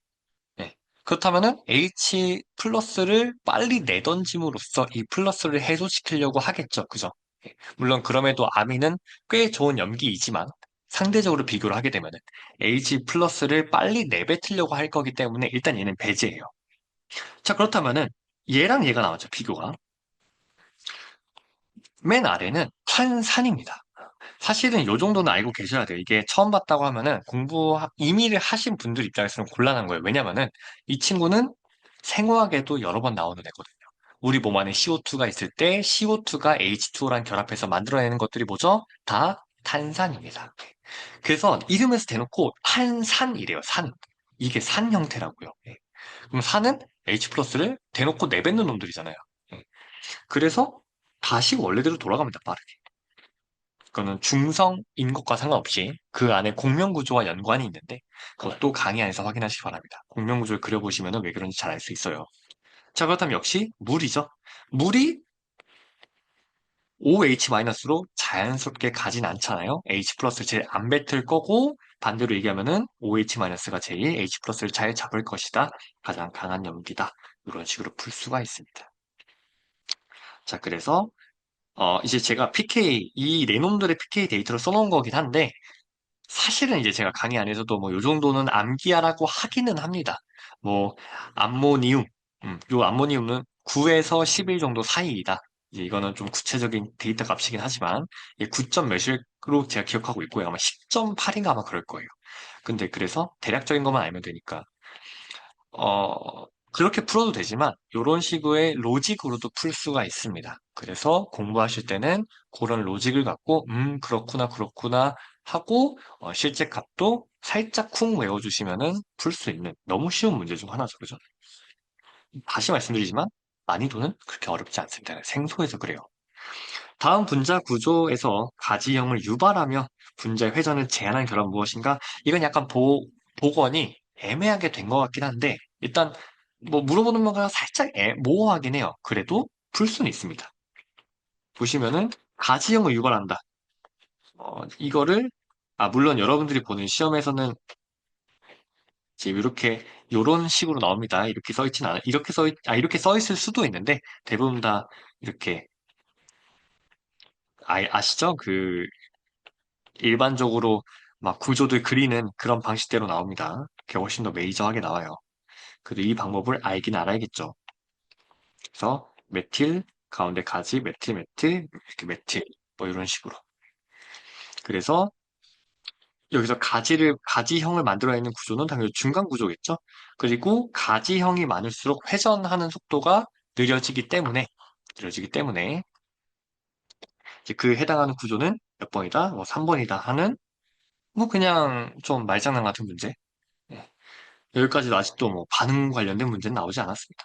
그렇다면은 H 플러스를 빨리 내던짐으로써 이 플러스를 해소시키려고 하겠죠. 그죠? 예. 물론 그럼에도 아미는 꽤 좋은 염기이지만 상대적으로 비교를 하게 되면은 H 플러스를 빨리 내뱉으려고 할 거기 때문에 일단 얘는 배제예요. 자, 그렇다면은 얘랑 얘가 나왔죠. 비교가. 맨 아래는 환산입니다. 사실은 요 정도는 알고 계셔야 돼요. 이게 처음 봤다고 하면은 임의를 하신 분들 입장에서는 곤란한 거예요. 왜냐면은 이 친구는 생화학에도 여러 번 나오는 애거든요. 우리 몸 안에 CO2가 있을 때 CO2가 H2O랑 결합해서 만들어내는 것들이 뭐죠? 다 탄산입니다. 그래서 이름에서 대놓고 탄산이래요. 산. 이게 산 형태라고요. 예. 그럼 산은 H 플러스를 대놓고 내뱉는 놈들이잖아요. 예. 그래서 다시 원래대로 돌아갑니다. 빠르게. 그거는 중성인 것과 상관없이 그 안에 공명 구조와 연관이 있는데 그것도 강의 안에서 확인하시기 바랍니다. 공명 구조를 그려보시면 왜 그런지 잘 알 수 있어요. 자, 그렇다면 역시 물이죠. 물이 OH-로 자연스럽게 가진 않잖아요. H 플러스를 제일 안 뱉을 거고 반대로 얘기하면은 OH-가 제일 H 플러스를 잘 잡을 것이다. 가장 강한 염기다. 이런 식으로 풀 수가 있습니다. 자, 그래서 이제 제가 PK, 이 네놈들의 PK 데이터를 써놓은 거긴 한데 사실은 이제 제가 강의 안에서도 뭐 요 정도는 암기하라고 하기는 합니다. 뭐 암모니움, 요 암모니움은 9에서 11 정도 사이이다. 이제 이거는 좀 구체적인 데이터 값이긴 하지만 9점 몇으로 제가 기억하고 있고요. 아마 10.8인가 아마 그럴 거예요. 근데 그래서 대략적인 것만 알면 되니까 그렇게 풀어도 되지만 이런 식의 로직으로도 풀 수가 있습니다. 그래서 공부하실 때는 그런 로직을 갖고 그렇구나 그렇구나 하고 실제 값도 살짝 쿵 외워주시면은 풀 수 있는 너무 쉬운 문제 중 하나죠. 그죠? 다시 말씀드리지만 난이도는 그렇게 어렵지 않습니다. 생소해서 그래요. 다음 분자 구조에서 가지형을 유발하며 분자의 회전을 제한한 결합은 무엇인가? 이건 약간 복원이 애매하게 된 것 같긴 한데 일단 뭐 물어보는 거가 살짝 모호하긴 해요. 그래도 풀 수는 있습니다. 보시면은 가지형을 유발한다. 이거를 물론 여러분들이 보는 시험에서는 지금 이렇게 요런 식으로 나옵니다. 이렇게 써 있진 않아. 이렇게 써 있을 수도 있는데 대부분 다 이렇게 아시죠? 그 일반적으로 막 구조들 그리는 그런 방식대로 나옵니다. 그게 훨씬 더 메이저하게 나와요. 그래도 이 방법을 알긴 알아야겠죠. 그래서 메틸, 가운데 가지, 메틸, 메틸, 이렇게 메틸, 뭐 이런 식으로. 그래서 여기서 가지형을 만들어내는 구조는 당연히 중간 구조겠죠. 그리고 가지형이 많을수록 회전하는 속도가 느려지기 때문에 이제 그 해당하는 구조는 몇 번이다? 뭐 3번이다 하는 뭐 그냥 좀 말장난 같은 문제. 예. 여기까지도 아직도 뭐 반응 관련된 문제는 나오지 않았습니다.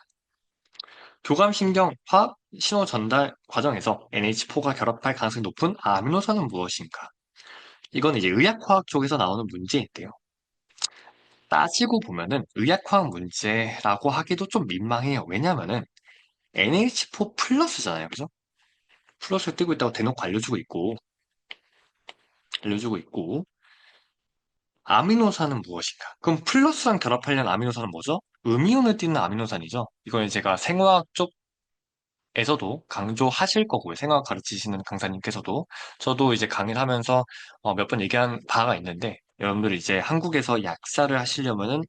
교감신경 화학 신호 전달 과정에서 NH4가 결합할 가능성이 높은 아미노산은 무엇인가? 이건 이제 의학화학 쪽에서 나오는 문제인데요. 따지고 보면은 의학화학 문제라고 하기도 좀 민망해요. 왜냐면은 NH4 플러스잖아요. 그죠? 플러스를 뜨고 있다고 대놓고 알려주고 있고, 아미노산은 무엇인가? 그럼 플러스랑 결합하려는 아미노산은 뭐죠? 음이온을 띠는 아미노산이죠. 이건 제가 생화학 쪽에서도 강조하실 거고요. 생화학 가르치시는 강사님께서도. 저도 이제 강의를 하면서 몇 번 얘기한 바가 있는데, 여러분들이 이제 한국에서 약사를 하시려면은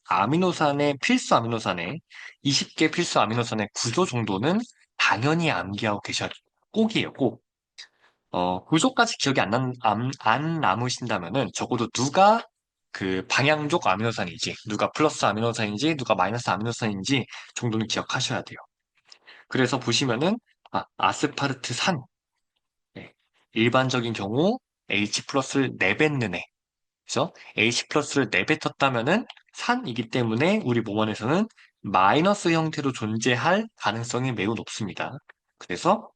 필수 아미노산의 20개 필수 아미노산의 구조 정도는 당연히 암기하고 계셔야 돼요. 꼭이에요, 꼭. 구조까지 기억이 안 남으신다면은 적어도 누가 그 방향족 아미노산인지, 누가 플러스 아미노산인지, 누가 마이너스 아미노산인지 정도는 기억하셔야 돼요. 그래서 보시면은, 아스파르트산. 네. 일반적인 경우 H 플러스를 내뱉는 애. 그래서 H 플러스를 내뱉었다면은 산이기 때문에 우리 몸 안에서는 마이너스 형태로 존재할 가능성이 매우 높습니다. 그래서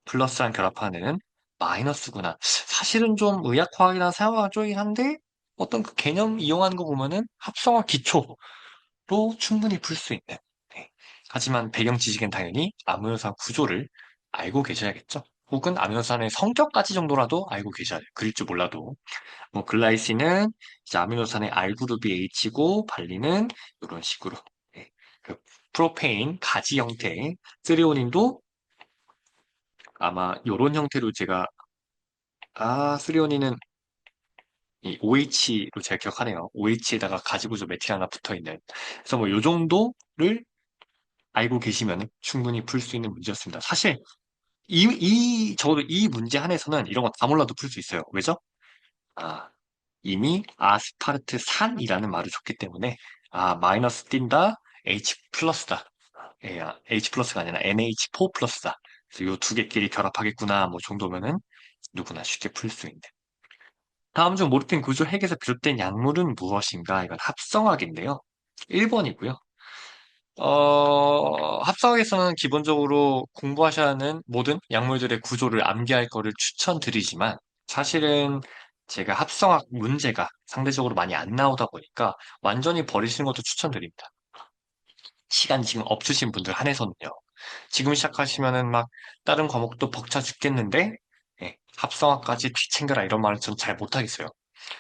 플러스랑 결합하는 애는 마이너스구나. 사실은 좀 의학화학이나 사용화학 쪽이긴 한데 어떤 그 개념 이용하는 거 보면은 합성화 기초로 충분히 풀 수 있는. 네. 하지만 배경 지식은 당연히 아미노산 구조를 알고 계셔야겠죠. 혹은 아미노산의 성격까지 정도라도 알고 계셔야 돼요. 그릴 줄 몰라도. 뭐 글라이신은 이제 아미노산의 R그룹이 H고 발리는 이런 식으로. 네. 그 프로페인 가지 형태, 쓰리온인도 아마 요런 형태로 제가 쓰리온인은 이 OH로 제가 기억하네요. OH에다가 가지 구조 메틸 하나 붙어 있는. 그래서 뭐 요 정도를 알고 계시면 충분히 풀 수 있는 문제였습니다. 사실 적어도 이 문제 한에서는 이런 거 다 몰라도 풀 수 있어요. 왜죠? 아, 이미 아스파르트산이라는 말을 줬기 때문에 마이너스 띈다, H 플러스다. H 플러스가 아니라 NH4 플러스다. 그래서 요 두 개끼리 결합하겠구나 뭐 정도면은 누구나 쉽게 풀 수 있는. 다음 중 모르핀 구조 핵에서 비롯된 약물은 무엇인가? 이건 합성학인데요. 1번이고요. 합성학에서는 기본적으로 공부하셔야 하는 모든 약물들의 구조를 암기할 거를 추천드리지만 사실은 제가 합성학 문제가 상대적으로 많이 안 나오다 보니까 완전히 버리시는 것도 추천드립니다. 시간 지금 없으신 분들 한해서는요. 지금 시작하시면은 막 다른 과목도 벅차 죽겠는데 합성학까지 뒤챙겨라 이런 말은 전 잘 못하겠어요.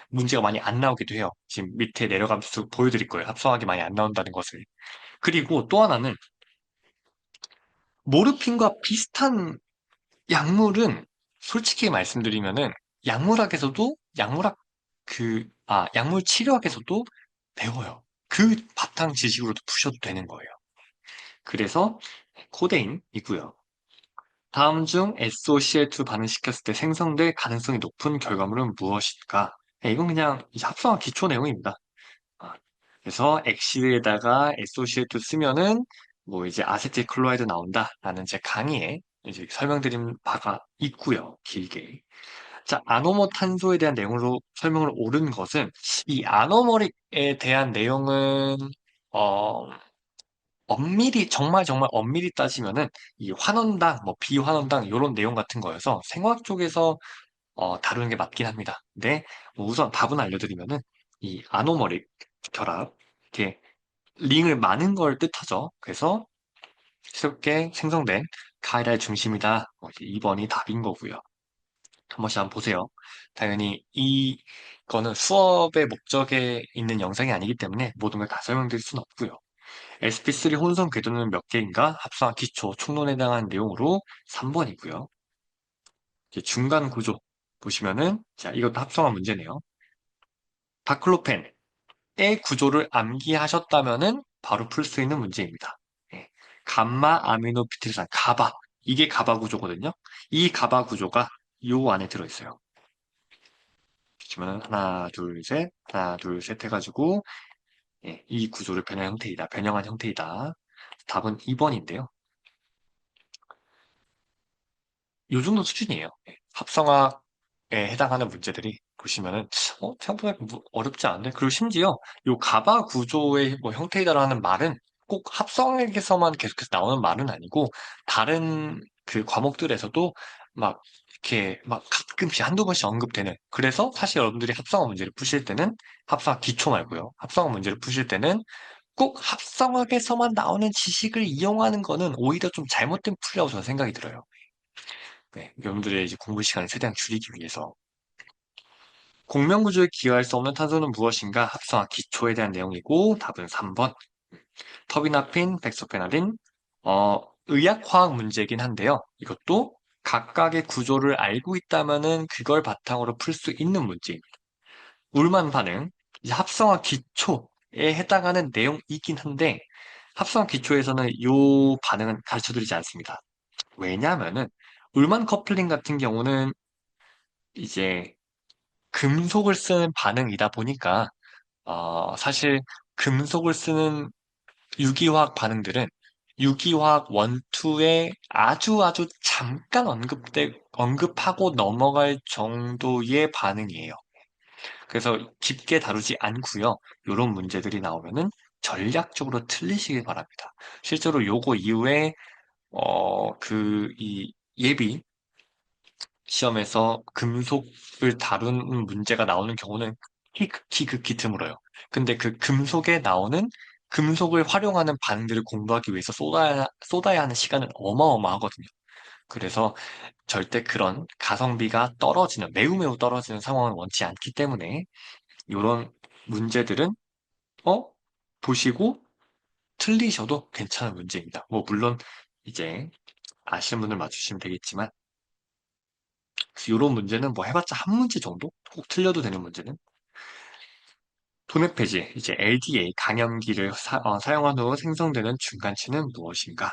문제가 많이 안 나오기도 해요. 지금 밑에 내려가면서 보여드릴 거예요. 합성학이 많이 안 나온다는 것을. 그리고 또 하나는 모르핀과 비슷한 약물은 솔직히 말씀드리면은 약물학에서도 약물 치료학에서도 배워요. 그 바탕 지식으로도 푸셔도 되는 거예요. 그래서 코데인이고요. 다음 중 SOCl2 반응시켰을 때 생성될 가능성이 높은 결과물은 무엇일까? 이건 그냥 이제 합성학 기초 내용입니다. 아, 그래서 엑시드에다가 SOCl2 쓰면은 뭐 이제 아세틸클로라이드 나온다라는 제 강의에 이제 설명드린 바가 있고요. 길게. 자, 아노모 탄소에 대한 내용으로 설명을 옳은 것은 이 아노모릭에 대한 내용은 어 엄밀히 정말 정말 엄밀히 따지면은 이 환원당, 뭐 비환원당 이런 내용 같은 거여서 생화학 쪽에서 다루는 게 맞긴 합니다. 근데 뭐 우선 답은 알려드리면은 이 아노머릭 결합 이렇게 링을 많은 걸 뜻하죠. 그래서 쉽게 생성된 카이라의 중심이다. 2번이 답인 거고요. 한 번씩 한번 보세요. 당연히 이거는 수업의 목적에 있는 영상이 아니기 때문에 모든 걸 다 설명드릴 수는 없고요. SP3 혼성 궤도는 몇 개인가? 합성한 기초, 총론에 해당하는 내용으로 3번이고요. 이제 중간 구조 보시면은 자 이것도 합성한 문제네요. 다클로펜의 구조를 암기하셨다면은 바로 풀 수 있는 문제입니다. 예. 감마 아미노피틸산 가바 이게 가바 구조거든요. 이 가바 구조가 요 안에 들어있어요. 보시면 하나 둘 셋 하나 둘 셋 해가지고 이 구조를 변형한 형태이다. 답은 2번인데요. 요 정도 수준이에요. 합성학에 해당하는 문제들이 보시면은 생각보다 어렵지 않은데 그리고 심지어 요 가바 구조의 뭐 형태이다라는 말은 꼭 합성학에서만 계속해서 나오는 말은 아니고 다른 그 과목들에서도 막 이렇게 막 가끔씩 한두 번씩 언급되는 그래서 사실 여러분들이 합성학 문제를 푸실 때는 합성학 기초 말고요. 합성학 문제를 푸실 때는 꼭 합성학에서만 나오는 지식을 이용하는 거는 오히려 좀 잘못된 풀이라고 저는 생각이 들어요. 네, 여러분들의 이제 공부 시간을 최대한 줄이기 위해서. 공명구조에 기여할 수 없는 탄소는 무엇인가? 합성학 기초에 대한 내용이고, 답은 3번. 터비나핀, 백소페나린, 의학화학 문제이긴 한데요. 이것도 각각의 구조를 알고 있다면은 그걸 바탕으로 풀 수 있는 문제입니다. 울만 반응, 이제 합성학 기초에 해당하는 내용이긴 한데, 합성학 기초에서는 이 반응은 가르쳐 드리지 않습니다. 왜냐하면은, 울만 커플링 같은 경우는 이제 금속을 쓰는 반응이다 보니까 사실 금속을 쓰는 유기화학 반응들은 유기화학 원투에 아주 아주 잠깐 언급하고 넘어갈 정도의 반응이에요. 그래서 깊게 다루지 않고요. 이런 문제들이 나오면은 전략적으로 틀리시길 바랍니다. 실제로 요거 이후에 이 예비 시험에서 금속을 다루는 문제가 나오는 경우는 극히 드물어요. 근데 그 금속에 나오는 금속을 활용하는 반응들을 공부하기 위해서 쏟아야 하는 시간은 어마어마하거든요. 그래서 절대 그런 가성비가 떨어지는, 매우 매우 떨어지는 상황은 원치 않기 때문에 이런 문제들은, 어? 보시고 틀리셔도 괜찮은 문제입니다. 뭐, 물론, 이제, 아시는 분들 맞추시면 되겠지만, 이런 문제는 뭐 해봤자 한 문제 정도? 꼭 틀려도 되는 문제는? 도매 폐지, 이제 LDA, 강염기를 사용한 후 생성되는 중간체는 무엇인가?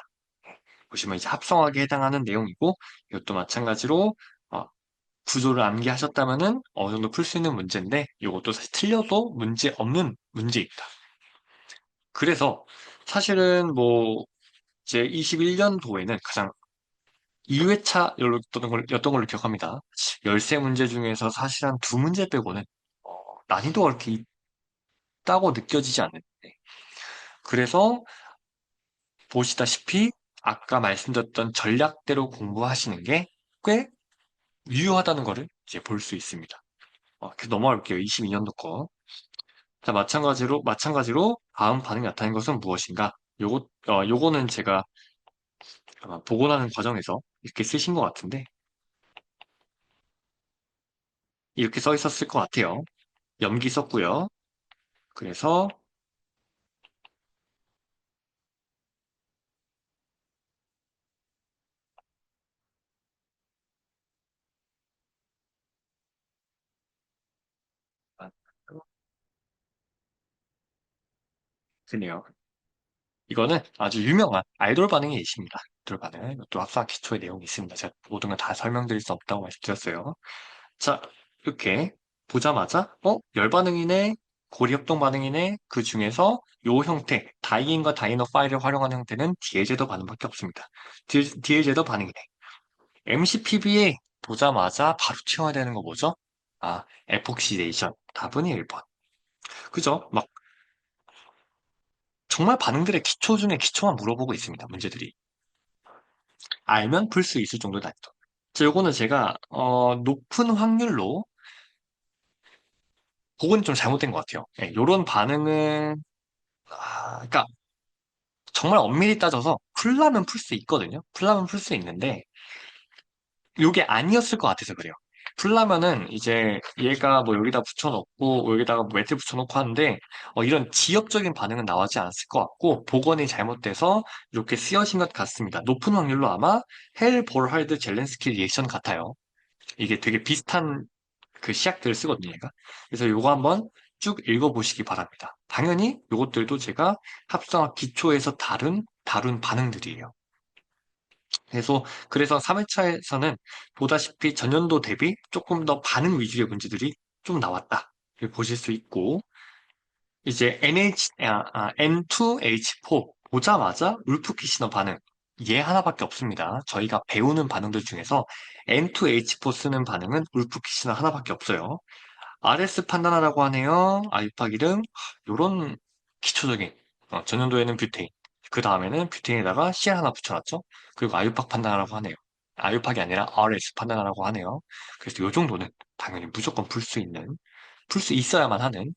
보시면 이제 합성학에 해당하는 내용이고, 이것도 마찬가지로, 어, 구조를 암기하셨다면은 어느 정도 풀 수 있는 문제인데, 이것도 사실 틀려도 문제 없는 문제입니다. 그래서 사실은 뭐, 이제 21년도에는 가장 2회차였던 걸로 기억합니다. 13문제 중에서 사실 한 두 문제 빼고는 어, 난이도가 그렇게 있다고 느껴지지 않는데 그래서 보시다시피 아까 말씀드렸던 전략대로 공부하시는 게 꽤 유효하다는 거를 이제 볼 수 있습니다. 그래서 넘어갈게요. 22년도 거. 자, 마찬가지로 다음 반응이 나타나는 것은 무엇인가? 요거는 제가 아마 복원하는 과정에서 이렇게 쓰신 것 같은데 이렇게 써 있었을 것 같아요. 염기 썼고요. 그래서 아, 드네요. 이거는 아주 유명한 아이돌 반응의 예시입니다. 아이돌 반응. 이것도 합사 기초의 내용이 있습니다. 제가 모든 걸 다 설명드릴 수 없다고 말씀드렸어요. 자, 이렇게 보자마자, 열 반응이네, 고리협동 반응이네, 그 중에서 요 형태, 다이인과 다이너 파일을 활용하는 형태는 디에제더 반응밖에 없습니다. 디에제더 반응이네. MCPBA 보자마자 바로 튀어야 되는 거 뭐죠? 아, 에폭시데이션. 답은 1번. 그죠? 막 정말 반응들의 기초 중에 기초만 물어보고 있습니다. 문제들이. 알면 풀 수 있을 정도 난이도. 자, 요거는 제가 높은 확률로 그건 좀 잘못된 것 같아요. 예, 요런 반응은 그러니까 정말 엄밀히 따져서 풀라면 풀 수 있거든요. 풀라면 풀 수 있는데 요게 아니었을 것 같아서 그래요. 풀라면은 이제 얘가 뭐 여기다 붙여놓고 여기다가 뭐 매트 붙여놓고 하는데 이런 지엽적인 반응은 나오지 않았을 것 같고 복원이 잘못돼서 이렇게 쓰여진 것 같습니다. 높은 확률로 아마 헬 볼할드 젤렌스키 리액션 같아요. 이게 되게 비슷한 그 시약들을 쓰거든요, 얘가. 그래서 요거 한번 쭉 읽어보시기 바랍니다. 당연히 요것들도 제가 합성학 기초에서 다룬 반응들이에요. 그래서 3회차에서는 보다시피 전년도 대비 조금 더 반응 위주의 문제들이 좀 나왔다. 이렇게 보실 수 있고, 이제 N2H4 보자마자 울프 키시너 반응. 얘 하나밖에 없습니다. 저희가 배우는 반응들 중에서 N2H4 쓰는 반응은 울프 키시너 하나밖에 없어요. RS 판단하라고 하네요. 아유팍 이름. 요런 기초적인 전년도에는 뷰테인. 그 다음에는 뷰테인에다가 CR 하나 붙여놨죠. 그리고 아유팍 판단하라고 하네요. 아유팍이 아니라 RS 판단하라고 하네요. 그래서 요 정도는 당연히 무조건 풀 수 있어야만 하는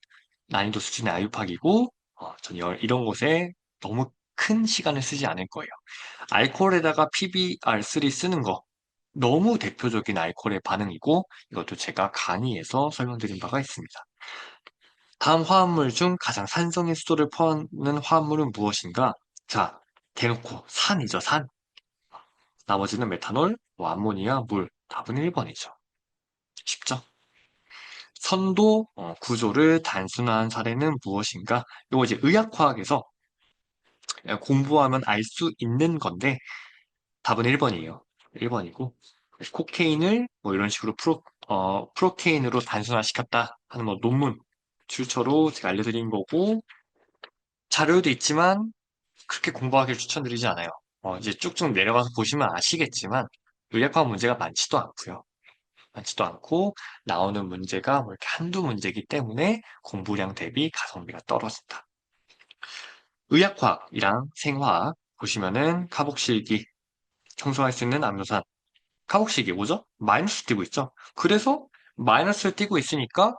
난이도 수준의 아유팍이고 전 이런 곳에 너무 큰 시간을 쓰지 않을 거예요. 알코올에다가 PBR3 쓰는 거 너무 대표적인 알코올의 반응이고 이것도 제가 강의에서 설명드린 바가 있습니다. 다음 화합물 중 가장 산성인 수도를 포함하는 화합물은 무엇인가? 자, 대놓고 산이죠, 산. 나머지는 메탄올, 뭐 암모니아, 물. 답은 1번이죠. 쉽죠? 선도 구조를 단순화한 사례는 무엇인가? 이거 이제 의학화학에서 공부하면 알 수 있는 건데 답은 1번이에요. 1번이고 코케인을 뭐 이런 식으로 프로테인으로 단순화시켰다 하는 뭐 논문 출처로 제가 알려드린 거고 자료도 있지만 그렇게 공부하기를 추천드리지 않아요. 이제 쭉쭉 내려가서 보시면 아시겠지만 의학과학 문제가 많지도 않고요. 많지도 않고 나오는 문제가 뭐 이렇게 한두 문제이기 때문에 공부량 대비 가성비가 떨어진다. 의학화학이랑 생화학 보시면은 카복실기 청소할 수 있는 암노산 카복식이 뭐죠? 마이너스 띄고 있죠? 그래서 마이너스를 띄고 있으니까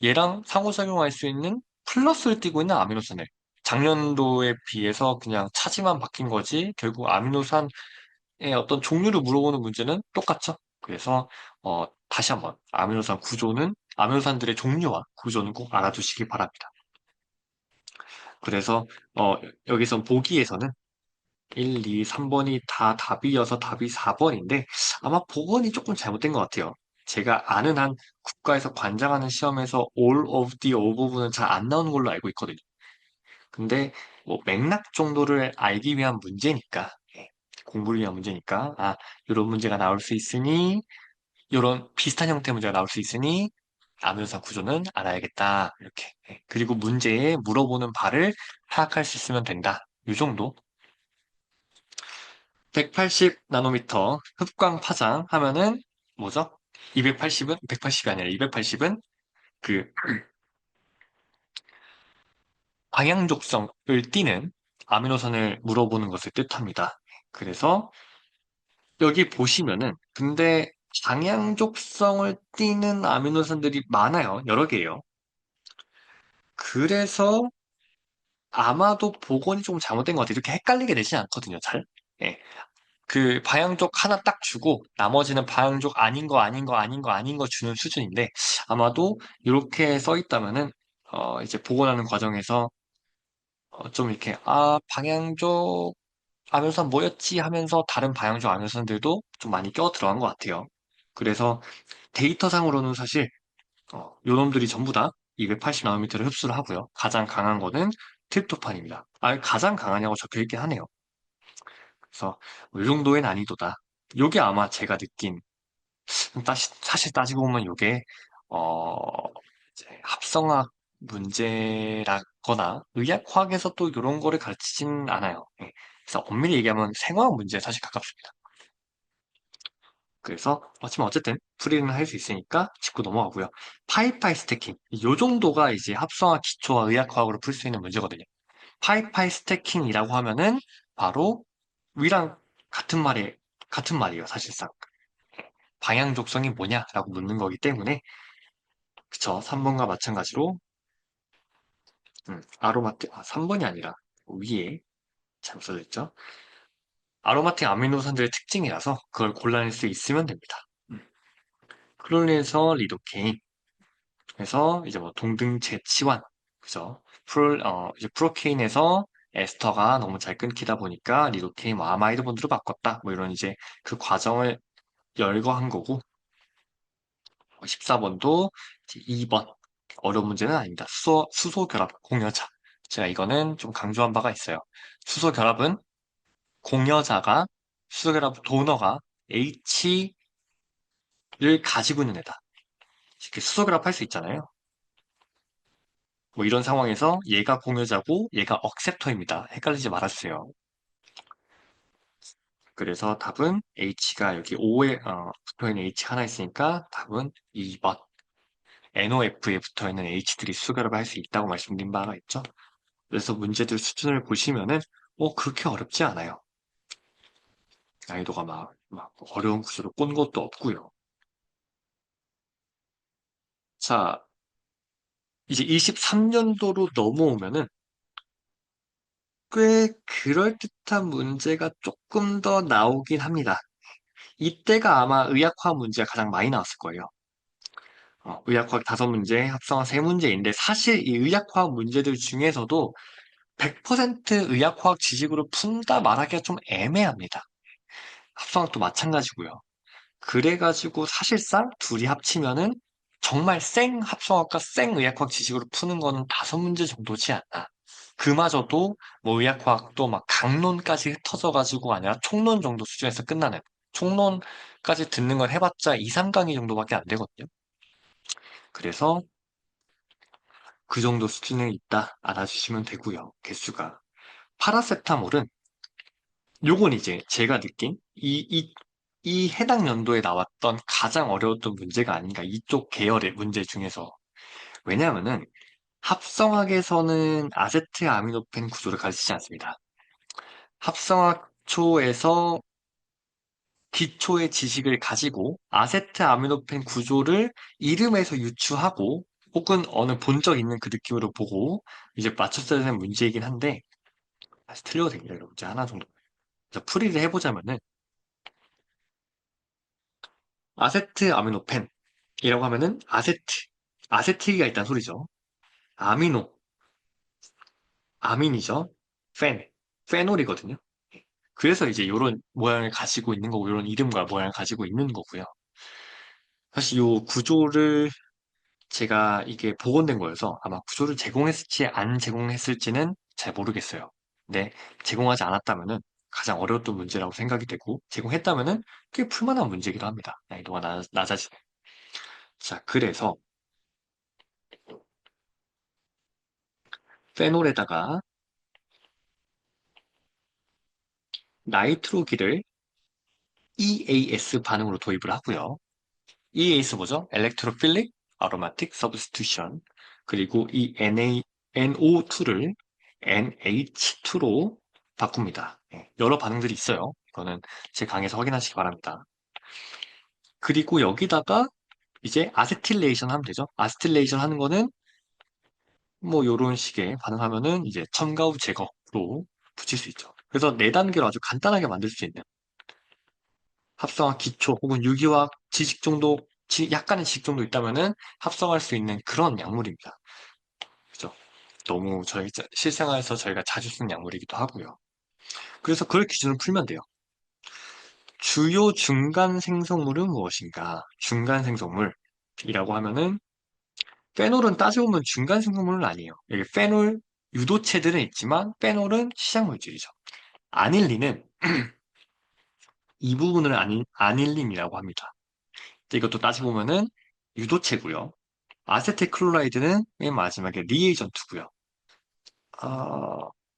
얘랑 상호작용할 수 있는 플러스를 띄고 있는 아미노산을 작년도에 비해서 그냥 차지만 바뀐 거지 결국 아미노산의 어떤 종류를 물어보는 문제는 똑같죠? 그래서 다시 한번 아미노산들의 종류와 구조는 꼭 알아두시기 바랍니다. 그래서 여기서 보기에서는 1, 2, 3번이 다 답이어서 답이 4번인데 아마 복원이 조금 잘못된 것 같아요. 제가 아는 한 국가에서 관장하는 시험에서 all of the above는 잘 안 나오는 걸로 알고 있거든요. 근데 뭐 맥락 정도를 알기 위한 문제니까 예, 공부를 위한 문제니까 이런 문제가 나올 수 있으니 이런 비슷한 형태 문제가 나올 수 있으니 암유사 구조는 알아야겠다 이렇게 예, 그리고 문제에 물어보는 바를 파악할 수 있으면 된다 이 정도 180 나노미터 흡광 파장 하면은 뭐죠? 280은 180이 아니라 280은 그 방향 족성을 띠는 아미노산을 물어보는 것을 뜻합니다. 그래서 여기 보시면은 근데 방향 족성을 띠는 아미노산들이 많아요. 여러 개예요. 그래서 아마도 복원이 좀 잘못된 것 같아요. 이렇게 헷갈리게 되진 않거든요, 잘. 예. 그 방향족 하나 딱 주고 나머지는 방향족 아닌 거 아닌 거 아닌 거 아닌 거 주는 수준인데 아마도 이렇게 써 있다면은 이제 복원하는 과정에서 좀 이렇게 방향족 아면선 뭐였지 하면서 다른 방향족 아면선들도 좀 많이 껴 들어간 것 같아요. 그래서 데이터상으로는 사실 요놈들이 전부 다 280 나노미터를 흡수를 하고요. 가장 강한 거는 트립토판입니다. 가장 강하냐고 적혀 있긴 하네요. 그래서 이 정도의 난이도다. 요게 아마 제가 느낀 사실 따지고 보면 이게 어, 이제 합성학 문제라거나 의학화학에서 또 이런 거를 가르치진 않아요. 예. 그래서 엄밀히 얘기하면 생화학 문제에 사실 가깝습니다. 그래서 하지만 어쨌든 풀이는 할 수 있으니까 짚고 넘어가고요. 파이파이 스태킹 이 정도가 이제 합성학 기초와 의학화학으로 풀 수 있는 문제거든요. 파이파이 스태킹이라고 하면은 바로 위랑 같은 말이에요, 사실상. 방향 족성이 뭐냐라고 묻는 거기 때문에 그쵸. 3번과 마찬가지로 아로마틱 3번이 아니라 위에 잘못 써졌죠. 아로마틱 아미노산들의 특징이라서 그걸 골라낼 수 있으면 됩니다. 클론에서 리도케인 그래서 이제 뭐 동등체 치환 그죠. 이제 프로케인에서 에스터가 너무 잘 끊기다 보니까 리도케인 뭐 아마이드 본드로 바꿨다 뭐 이런 이제 그 과정을 열거한 거고 14번도 2번 어려운 문제는 아닙니다. 수소 결합 공여자. 제가 이거는 좀 강조한 바가 있어요. 수소 결합은 공여자가 수소 결합 도너가 H를 가지고 있는 애다. 이렇게 수소 결합할 수 있잖아요. 뭐 이런 상황에서 얘가 공여자고 얘가 억셉터입니다. 헷갈리지 말아주세요. 그래서 답은 H가 여기 O에 붙어있는 H가 하나 있으니까 답은 2번. NOF에 붙어있는 H들이 수소 결합을 할 수 있다고 말씀드린 바가 있죠. 그래서 문제들 수준을 보시면은 그렇게 어렵지 않아요. 난이도가 막 어려운 구조로 꼰 것도 없고요. 자, 이제 23년도로 넘어오면은 꽤 그럴듯한 문제가 조금 더 나오긴 합니다. 이때가 아마 의학화 문제가 가장 많이 나왔을 거예요. 의학화학 5문제, 합성화 3문제인데 사실 이 의학화학 문제들 중에서도 100% 의학화학 지식으로 푼다 말하기가 좀 애매합니다. 합성학도 마찬가지고요. 그래가지고 사실상 둘이 합치면은 정말 생 합성학과 생 의학과학 지식으로 푸는 거는 5문제 정도지 않나. 그마저도 뭐 의학과학도 막 강론까지 흩어져가지고 아니라 총론 정도 수준에서 끝나는. 총론까지 듣는 걸 해봤자 2, 3강의 정도밖에 안 되거든요. 그래서 그 정도 수준에 있다 알아주시면 되고요. 개수가. 파라세타몰은 요건 이제 제가 느낀 이 해당 연도에 나왔던 가장 어려웠던 문제가 아닌가. 이쪽 계열의 문제 중에서. 왜냐하면은 합성학에서는 아세트 아미노펜 구조를 가르치지 않습니다. 합성학 초에서 기초의 지식을 가지고 아세트 아미노펜 구조를 이름에서 유추하고 혹은 어느 본 적 있는 그 느낌으로 보고 이제 맞췄어야 되는 문제이긴 한데 다시 틀려도 됩니다. 이런 문제 하나 정도. 그래서 풀이를 해보자면은 아세트 아미노펜이라고 하면은 아세틱이 있다는 소리죠. 아미노, 아민이죠. 펜, 페놀이거든요. 그래서 이제 이런 모양을 가지고 있는 거고, 이런 이름과 모양을 가지고 있는 거고요. 사실 이 구조를 제가 이게 복원된 거여서 아마 구조를 제공했을지 안 제공했을지는 잘 모르겠어요. 근데 제공하지 않았다면은 가장 어려웠던 문제라고 생각이 되고, 제공했다면은 꽤 풀만한 문제이기도 합니다. 난이도가 낮아지네. 자, 그래서 페놀에다가 나이트로기를 EAS 반응으로 도입을 하고요. EAS 뭐죠? Electrophilic Aromatic Substitution. 그리고 이 NO2를 NH2로 바꿉니다. 여러 반응들이 있어요. 이거는 제 강의에서 확인하시기 바랍니다. 그리고 여기다가 이제 아세틸레이션 하면 되죠. 아세틸레이션 하는 거는 뭐 이런 식의 반응하면은 이제 첨가우 제거로 붙일 수 있죠. 그래서 4단계로 아주 간단하게 만들 수 있는 합성학 기초 혹은 유기화학 지식 정도, 약간의 지식 정도 있다면은 합성할 수 있는 그런 약물입니다. 그죠? 너무 저희 실생활에서 저희가 자주 쓰는 약물이기도 하고요. 그래서 그걸 기준으로 풀면 돼요. 주요 중간 생성물은 무엇인가? 중간 생성물이라고 하면은 페놀은 따지고 보면 중간 생성물은 아니에요. 여기 페놀 유도체들은 있지만 페놀은 시작 물질이죠. 아닐린은 이 부분을 아닐린이라고 합니다. 이것도 따지고 보면은 유도체고요. 아세틸클로라이드는 맨 마지막에 리에이전트고요.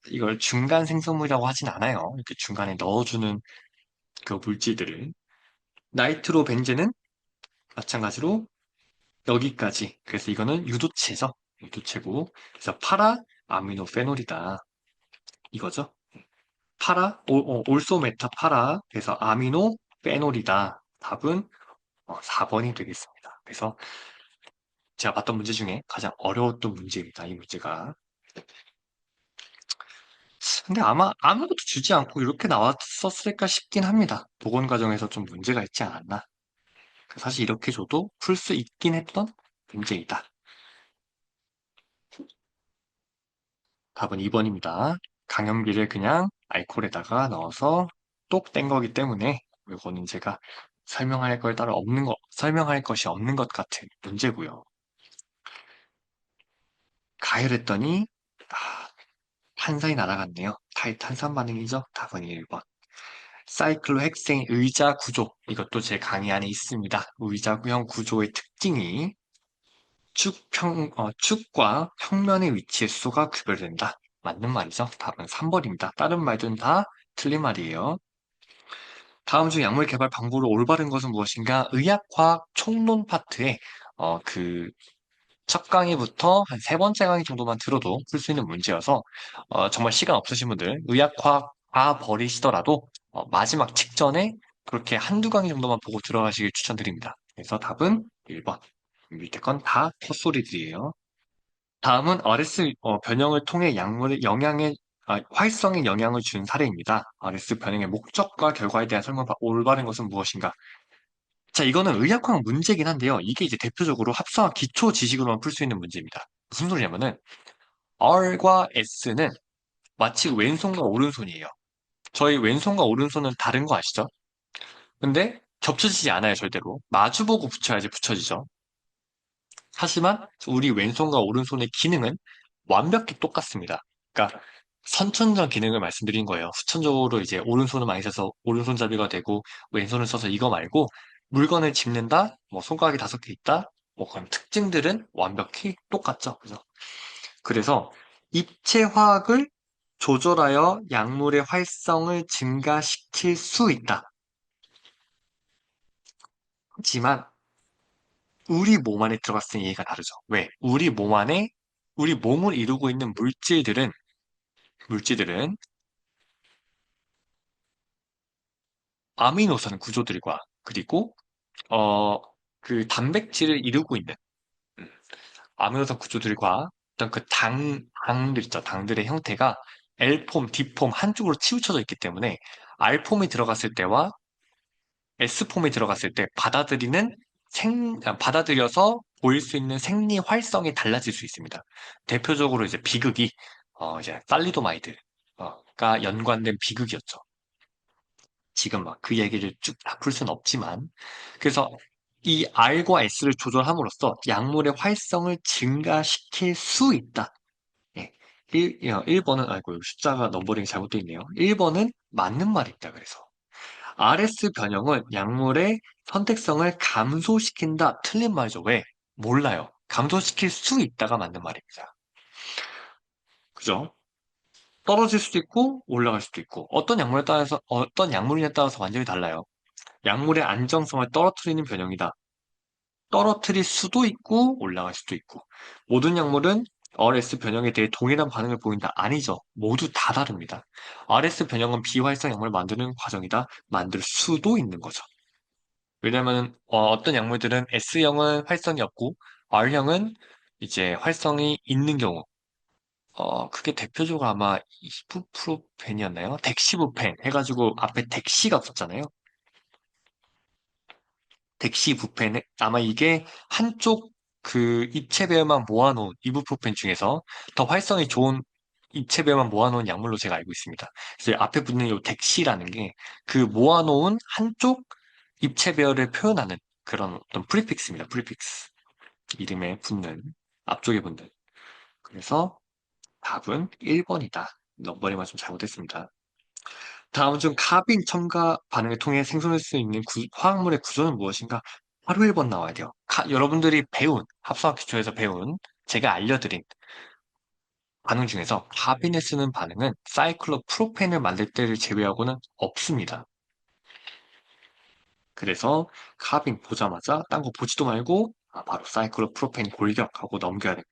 이걸 중간 생성물이라고 하진 않아요. 이렇게 중간에 넣어주는 그 물질들을. 나이트로 벤젠은 마찬가지로 여기까지. 그래서 이거는 유도체죠. 유도체고. 그래서 파라 아미노페놀이다. 이거죠. 올소 메타 파라. 그래서 아미노 페놀이다. 답은 4번이 되겠습니다. 그래서 제가 봤던 문제 중에 가장 어려웠던 문제입니다. 이 문제가. 근데 아마 아무것도 주지 않고 이렇게 나왔었을까 싶긴 합니다. 복원 과정에서 좀 문제가 있지 않았나. 사실 이렇게 줘도 풀 수 있긴 했던 문제이다. 답은 2번입니다. 강염기를 그냥 알코올에다가 넣어서 똑 뗀 거기 때문에 이거는 제가 설명할 것이 없는 것 같은 문제고요. 가열했더니 아, 탄산이 날아갔네요. 탄산 반응이죠. 답은 1번. 사이클로헥세인 의자 구조. 이것도 제 강의 안에 있습니다. 의자형 구조의 특징이 축과 평면의 위치의 수소가 구별된다. 맞는 말이죠. 답은 3번입니다. 다른 말들은 다 틀린 말이에요. 다음 중 약물 개발 방법으로 올바른 것은 무엇인가? 의학과학 총론 파트에 그 첫 강의부터 한 세 번째 강의 정도만 들어도 풀 수 있는 문제여서 정말 시간 없으신 분들 의학과학 다 버리시더라도 마지막 직전에 그렇게 한두 강의 정도만 보고 들어가시길 추천드립니다. 그래서 답은 1번. 밑에 건 다 헛소리들이에요. 다음은 RS 변형을 통해 약물의 활성에 영향을 준 사례입니다. RS 변형의 목적과 결과에 대한 올바른 것은 무엇인가? 자, 이거는 의학과학 문제긴 한데요. 이게 이제 대표적으로 합성학 기초 지식으로만 풀 수 있는 문제입니다. 무슨 소리냐면은 R과 S는 마치 왼손과 오른손이에요. 저희 왼손과 오른손은 다른 거 아시죠? 근데 겹쳐지지 않아요, 절대로. 마주보고 붙여야지 붙여지죠. 하지만 우리 왼손과 오른손의 기능은 완벽히 똑같습니다. 그러니까 선천적 기능을 말씀드린 거예요. 후천적으로 이제 오른손을 많이 써서 오른손잡이가 되고 왼손을 써서 이거 말고 물건을 짚는다, 뭐 손가락이 5개 있다, 뭐 그런 특징들은 완벽히 똑같죠. 그래서 입체화학을 조절하여 약물의 활성을 증가시킬 수 있다. 하지만 우리 몸 안에 들어갔을 때 얘기가 다르죠. 왜? 우리 몸을 이루고 있는 물질들은 아미노산 구조들과 그리고 어, 그 단백질을 이루고 있는 음, 아미노산 구조들과 어떤 당들 있죠. 당들의 형태가 L폼, D폼 한쪽으로 치우쳐져 있기 때문에 R폼이 들어갔을 때와 S폼이 들어갔을 때 받아들여서 보일 수 있는 생리 활성이 달라질 수 있습니다. 대표적으로 이제 비극이 이제 살리도마이드가 연관된 비극이었죠. 지금 막 그 얘기를 쭉 다 풀 수는 없지만. 그래서 이 R과 S를 조절함으로써 약물의 활성을 증가시킬 수 있다. 예. 1번은, 아이고, 여기 숫자가 넘버링이 잘못되어 있네요. 1번은 맞는 말입니다. 그래서. RS 변형은 약물의 선택성을 감소시킨다. 틀린 말이죠. 왜? 몰라요. 감소시킬 수 있다가 맞는 말입니다. 그죠? 떨어질 수도 있고, 올라갈 수도 있고, 어떤 약물에 따라서 완전히 달라요. 약물의 안정성을 떨어뜨리는 변형이다. 떨어뜨릴 수도 있고 올라갈 수도 있고. 모든 약물은 RS 변형에 대해 동일한 반응을 보인다. 아니죠. 모두 다 다릅니다. RS 변형은 비활성 약물을 만드는 과정이다. 만들 수도 있는 거죠. 왜냐하면 떤 약물들은 S형은 활성이 없고 R형은 이제 활성이 있는 경우. 그게 대표적으로 아마 이부프로펜이었나요? 덱시부펜 해가지고 앞에 덱시가 없었잖아요. 덱시부펜 아마 이게 한쪽 그 입체배열만 모아놓은 이부프로펜 중에서 더 활성이 좋은 입체배열만 모아놓은 약물로 제가 알고 있습니다. 그래서 앞에 붙는 이 덱시라는 게 그 모아놓은 한쪽 입체배열을 표현하는 그런 어떤 프리픽스입니다. 프리픽스. 이름에 붙는 앞쪽에 붙는. 그래서 답은 1번이다. 넘버링만 좀 잘못했습니다. 다음 중 카빈 첨가 반응을 통해 생성될 수 있는 화학물의 구조는 무엇인가? 바로 1번 나와야 돼요. 여러분들이 배운, 합성학 기초에서 배운, 제가 알려드린 반응 중에서 카빈에 쓰는 반응은 사이클로프로펜을 만들 때를 제외하고는 없습니다. 그래서 카빈 보자마자 딴 거 보지도 말고 바로 사이클로프로펜 골격하고 넘겨야 됩니다.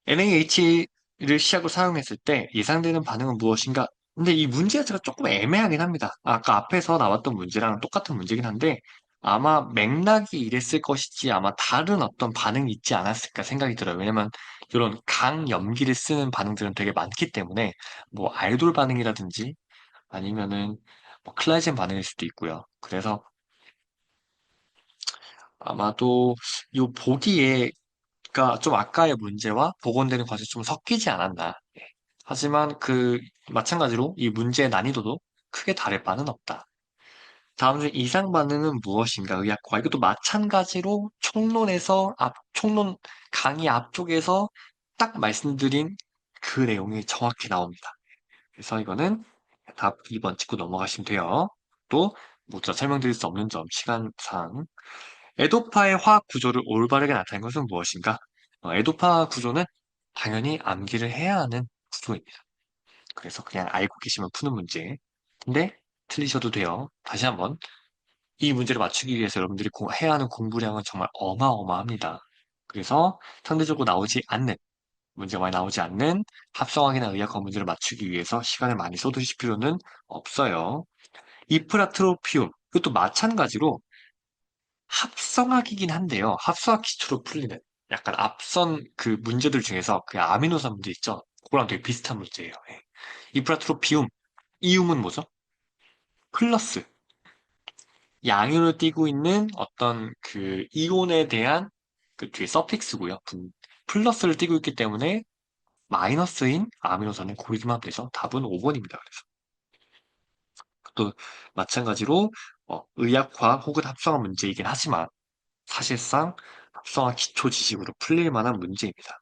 NaH를 시약으로 사용했을 때 예상되는 반응은 무엇인가? 근데 이 문제 자체가 조금 애매하긴 합니다. 아까 앞에서 나왔던 문제랑 똑같은 문제긴 한데 아마 맥락이 이랬을 것이지 아마 다른 어떤 반응이 있지 않았을까 생각이 들어요. 왜냐면 이런 강염기를 쓰는 반응들은 되게 많기 때문에 뭐 알돌 반응이라든지 아니면은 뭐 클라이젠 반응일 수도 있고요. 그래서 아마도 이 보기에가 좀 아까의 문제와 복원되는 과정이 좀 섞이지 않았나. 하지만 마찬가지로 이 문제의 난이도도 크게 다를 바는 없다. 다음 중 이상 반응은 무엇인가? 의학과. 이것도 마찬가지로 총론 강의 앞쪽에서 딱 말씀드린 그 내용이 정확히 나옵니다. 그래서 이거는 답 2번 짚고 넘어가시면 돼요. 또, 모두 다 설명드릴 수 없는 점, 시간상. 에도파의 화학 구조를 올바르게 나타낸 것은 무엇인가? 에도파 구조는 당연히 암기를 해야 하는 구조입니다. 그래서 그냥 알고 계시면 푸는 문제. 근데 틀리셔도 돼요. 다시 한번. 이 문제를 맞추기 위해서 여러분들이 해야 하는 공부량은 정말 어마어마합니다. 그래서 상대적으로 문제가 많이 나오지 않는 합성학이나 의학과 문제를 맞추기 위해서 시간을 많이 쏟으실 필요는 없어요. 이프라트로피움. 이것도 마찬가지로 합성학이긴 한데요. 합성학 기초로 풀리는 약간 앞선 그 문제들 중에서 그 아미노산 문제 있죠? 그거랑 되게 비슷한 문제예요. 예. 이프라트로피움. 이음은 뭐죠? 플러스. 양윤을 띠고 있는 어떤 그 이온에 대한 그 뒤에 서픽스고요. 플러스를 띠고 있기 때문에 마이너스인 아미노산은 고리기만 돼서 답은 5번입니다. 그래서 또 마찬가지로 의학화 혹은 합성화 문제이긴 하지만 사실상 합성화 기초 지식으로 풀릴 만한 문제입니다.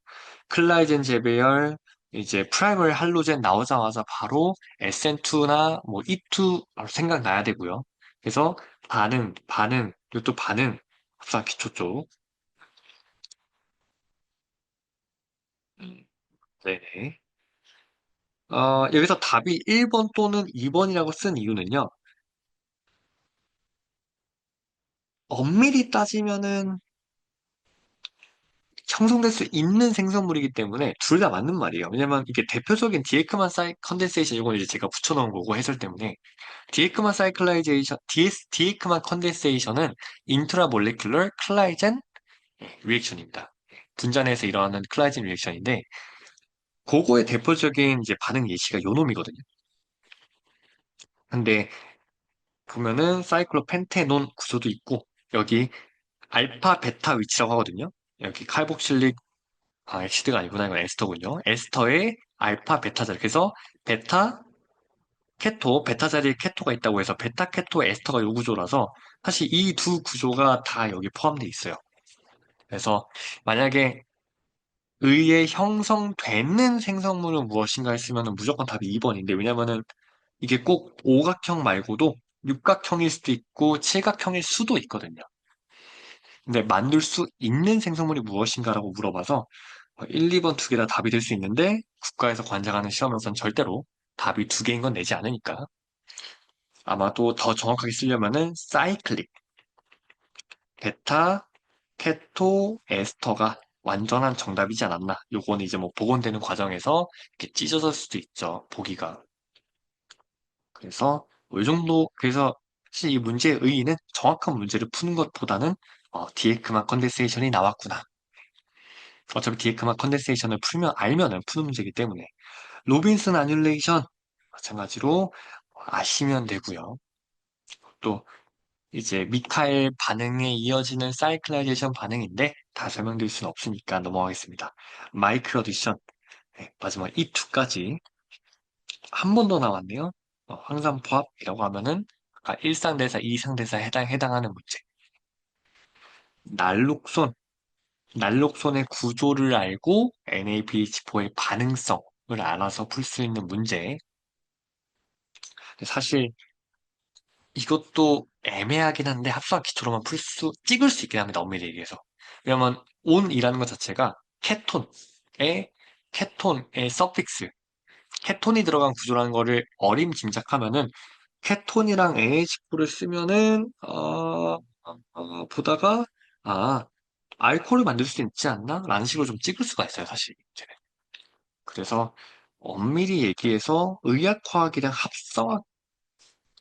클라이젠 재배열, 이제 프라이머리 할로젠 나오자마자 바로 SN2나 뭐 E2 바로 생각나야 되고요. 그래서 이것도 반응, 합성화 기초 쪽. 네네. 여기서 답이 1번 또는 2번이라고 쓴 이유는요. 엄밀히 따지면은 형성될 수 있는 생성물이기 때문에 둘 다 맞는 말이에요. 왜냐면 이게 대표적인 디에크만 컨덴세이션 이건 이제 제가 붙여놓은 거고 해설 때문에 디에크만 사이클라이제이션, 디에크만 컨덴세이션은 인트라몰레큘러 클라이젠 리액션입니다. 분자내에서 일어나는 클라이젠 리액션인데 그거의 대표적인 이제 반응 예시가 요놈이거든요. 근데 보면은 사이클로펜테논 구조도 있고 여기 알파 베타 위치라고 하거든요. 여기 칼복실릭 아, 엑시드가 아니구나. 이건 에스터군요. 에스터의 알파, 베타 자리. 그래서 베타, 케토, 베타 자리에 케토가 있다고 해서 베타, 케토, 에스터가 이 구조라서 사실 이 두 구조가 다 여기 포함되어 있어요. 그래서 만약에 의에 형성되는 생성물은 무엇인가 했으면 무조건 답이 2번인데 왜냐면은 이게 꼭 오각형 말고도 육각형일 수도 있고 칠각형일 수도 있거든요. 근데 만들 수 있는 생성물이 무엇인가라고 물어봐서 1, 2번 두 개 다 답이 될 수 있는데 국가에서 관장하는 시험에서는 절대로 답이 두 개인 건 내지 않으니까 아마도 더 정확하게 쓰려면은 사이클릭, 베타, 케토, 에스터가 완전한 정답이지 않았나. 요거는 이제 뭐 복원되는 과정에서 이렇게 찢어질 수도 있죠. 보기가. 그래서 뭐이 정도 그래서 사실 이 문제의 의의는 정확한 문제를 푸는 것보다는 디에크만 컨덴세이션이 나왔구나. 어차피 디에크만 컨덴세이션을 풀면 알면은 푸는 문제이기 때문에 로빈슨 아듈레이션 마찬가지로 아시면 되고요. 또 이제 미카엘 반응에 이어지는 사이클라이제이션 반응인데 다 설명드릴 수는 없으니까 넘어가겠습니다. 마이크로 어디션 네, 마지막 이 두 가지 한 번 더 나왔네요. 황산포합이라고 하면은 아까 1상대사, 2상대사에 해당하는 문제. 난록손, 난록손의 구조를 알고 NaPH4의 반응성을 알아서 풀 수 있는 문제. 사실 이것도 애매하긴 한데 합성학 기초로만 찍을 수 있긴 합니다. 엄밀히 얘기해서. 왜냐면 온이라는 것 자체가 케톤의 서픽스, 케톤이 들어간 구조라는 거를 어림짐작하면은 케톤이랑 NH4를 쓰면은 보다가 아 알코올을 만들 수 있지 않나? 라는 식으로 좀 찍을 수가 있어요, 사실. 이제는. 그래서 엄밀히 얘기해서 의학화학이랑 합성학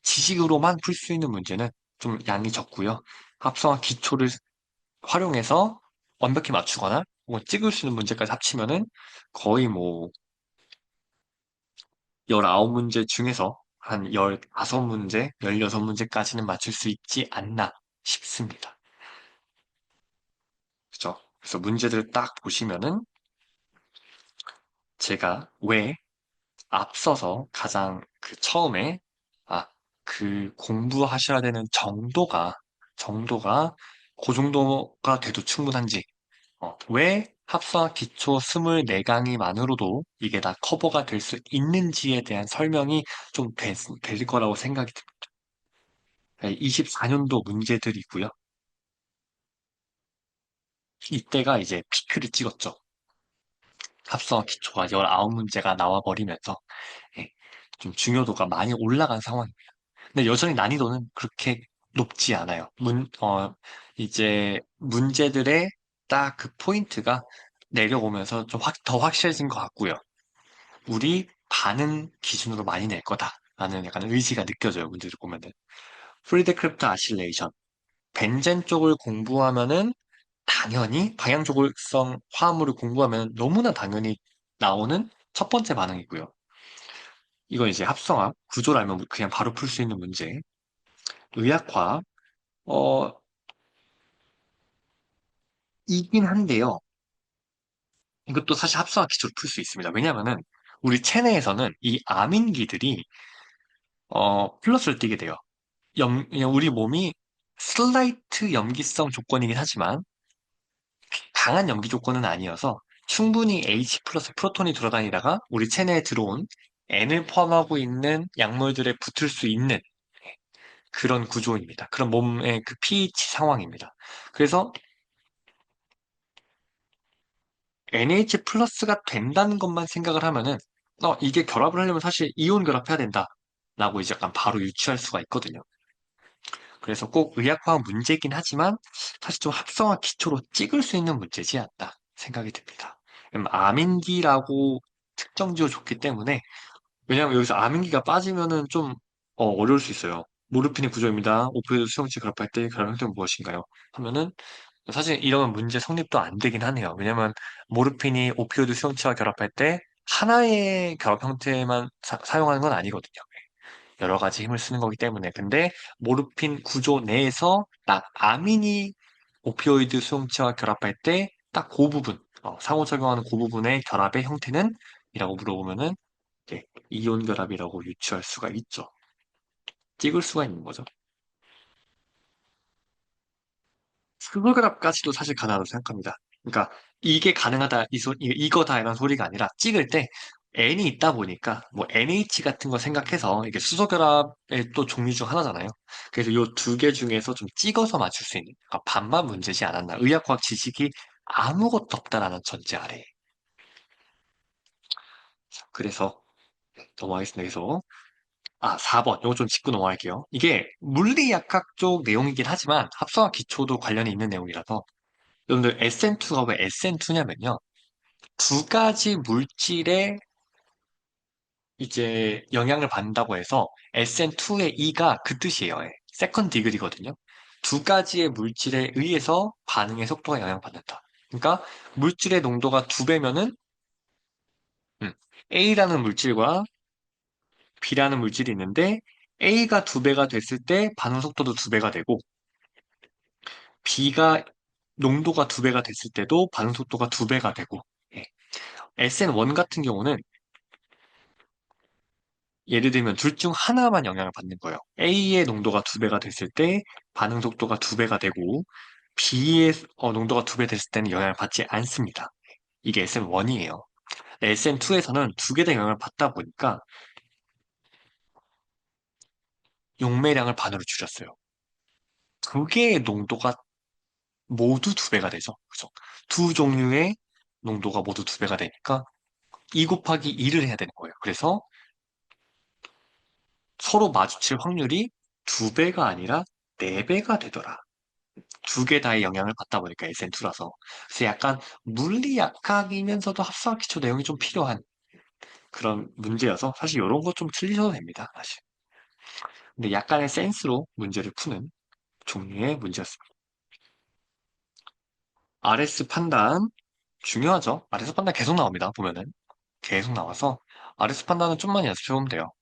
지식으로만 풀 수 있는 문제는 좀 양이 적고요. 합성학 기초를 활용해서 완벽히 맞추거나 혹은 찍을 수 있는 문제까지 합치면은 거의 뭐 19문제 중에서 한 15문제, 16문제까지는 맞출 수 있지 않나 싶습니다. 그죠? 그래서 문제들을 딱 보시면은 제가 왜 앞서서 가장 그 처음에 그 공부하셔야 되는 정도가 그 정도가 돼도 충분한지 왜 합성학 기초 24강의만으로도 이게 다 커버가 될 수 있는지에 대한 설명이 좀 될 거라고 생각이 듭니다. 24년도 문제들이고요. 이때가 이제 피크를 찍었죠. 합성학 기초가 19문제가 나와버리면서 예, 좀 중요도가 많이 올라간 상황입니다. 근데 여전히 난이도는 그렇게 높지 않아요. 이제 문제들의 딱 그 포인트가 내려오면서 좀 더 확실해진 것 같고요. 우리 반응 기준으로 많이 낼 거다라는 약간 의지가 느껴져요. 문제를 보면은. 프리드크래프트 아실레이션. 벤젠 쪽을 공부하면은 당연히 방향조골성 화합물을 공부하면 너무나 당연히 나오는 첫 번째 반응이고요. 이건 이제 합성학, 구조를 알면 그냥 바로 풀 수 있는 문제. 의학화, 어, 이긴 한데요. 이것도 사실 합성학 기초로 풀 수 있습니다. 왜냐면은 우리 체내에서는 이 아민기들이 플러스를 띠게 돼요. 그냥 우리 몸이 슬라이트 염기성 조건이긴 하지만 강한 염기 조건은 아니어서 충분히 H 플러스 프로톤이 돌아다니다가 우리 체내에 들어온 N을 포함하고 있는 약물들에 붙을 수 있는 그런 구조입니다. 그런 몸의 그 pH 상황입니다. 그래서 NH 플러스가 된다는 것만 생각을 하면은 이게 결합을 하려면 사실 이온 결합해야 된다. 라고 이제 약간 바로 유추할 수가 있거든요. 그래서 꼭 의학화학 문제이긴 하지만 사실 좀 합성화 기초로 찍을 수 있는 문제지 않나 생각이 듭니다. 아민기라고 특정지어 줬기 때문에 왜냐하면 여기서 아민기가 빠지면은 좀 어려울 수 있어요. 모르핀의 구조입니다. 오피오이드 수용체 결합할 때 결합 형태는 무엇인가요? 하면은 사실 이런 문제 성립도 안 되긴 하네요. 왜냐면 모르핀이 오피오이드 수용체와 결합할 때 하나의 결합 형태만 사용하는 건 아니거든요. 여러 가지 힘을 쓰는 거기 때문에. 근데 모르핀 구조 내에서 딱 아민이 오피오이드 수용체와 결합할 때 딱 그 부분. 상호작용하는 그 부분의 결합의 형태는? 이라고 물어보면은 이제 이온 결합이라고 유추할 수가 있죠. 찍을 수가 있는 거죠. 스노그랍까지도 사실 가능하다고 생각합니다. 그러니까 이게 가능하다, 이거다 이런 소리가 아니라 찍을 때 N이 있다 보니까 뭐 NH 같은 거 생각해서 이게 수소결합의 또 종류 중 하나잖아요. 그래서 이 두 개 중에서 좀 찍어서 맞출 수 있는 그러니까 반만 문제지 않았나. 의학과학 지식이 아무것도 없다라는 전제 아래. 그래서 넘어가겠습니다. 그래서 4번. 이거 좀 짚고 넘어갈게요. 이게 물리약학 쪽 내용이긴 하지만 합성학 기초도 관련이 있는 내용이라서 여러분들 SN2가 왜 SN2냐면요. 두 가지 물질에 이제 영향을 받는다고 해서 SN2의 E가 그 뜻이에요. 예. 세컨드 디그리거든요. 두 가지의 물질에 의해서 반응의 속도가 영향받는다. 그러니까 물질의 농도가 두 배면은 A라는 물질과 B라는 물질이 있는데 A가 두 배가 됐을 때 반응 속도도 두 배가 되고 B가 농도가 두 배가 됐을 때도 반응 속도가 두 배가 되고 예. SN1 같은 경우는 예를 들면 둘 중 하나만 영향을 받는 거예요. A의 농도가 두 배가 됐을 때 반응 속도가 두 배가 되고 B의 농도가 두 배 됐을 때는 영향을 받지 않습니다. 이게 SM1이에요. SM2에서는 두 개 다 영향을 받다 보니까 용매량을 반으로 줄였어요. 두 개의 농도가 모두 두 배가 되죠. 그죠? 두 종류의 농도가 모두 두 배가 되니까 2 곱하기 2를 해야 되는 거예요. 그래서 서로 마주칠 확률이 두 배가 아니라 네 배가 되더라. 두 개 다의 영향을 받다 보니까 SN2라서. 그래서 약간 물리 약학이면서도 합수학 기초 내용이 좀 필요한 그런 문제여서 사실 이런 거 좀 틀리셔도 됩니다. 사실. 근데 약간의 센스로 문제를 푸는 종류의 문제였습니다. RS 판단 중요하죠. RS 판단 계속 나옵니다. 보면은 계속 나와서 RS 판단은 좀만 연습해보면 돼요.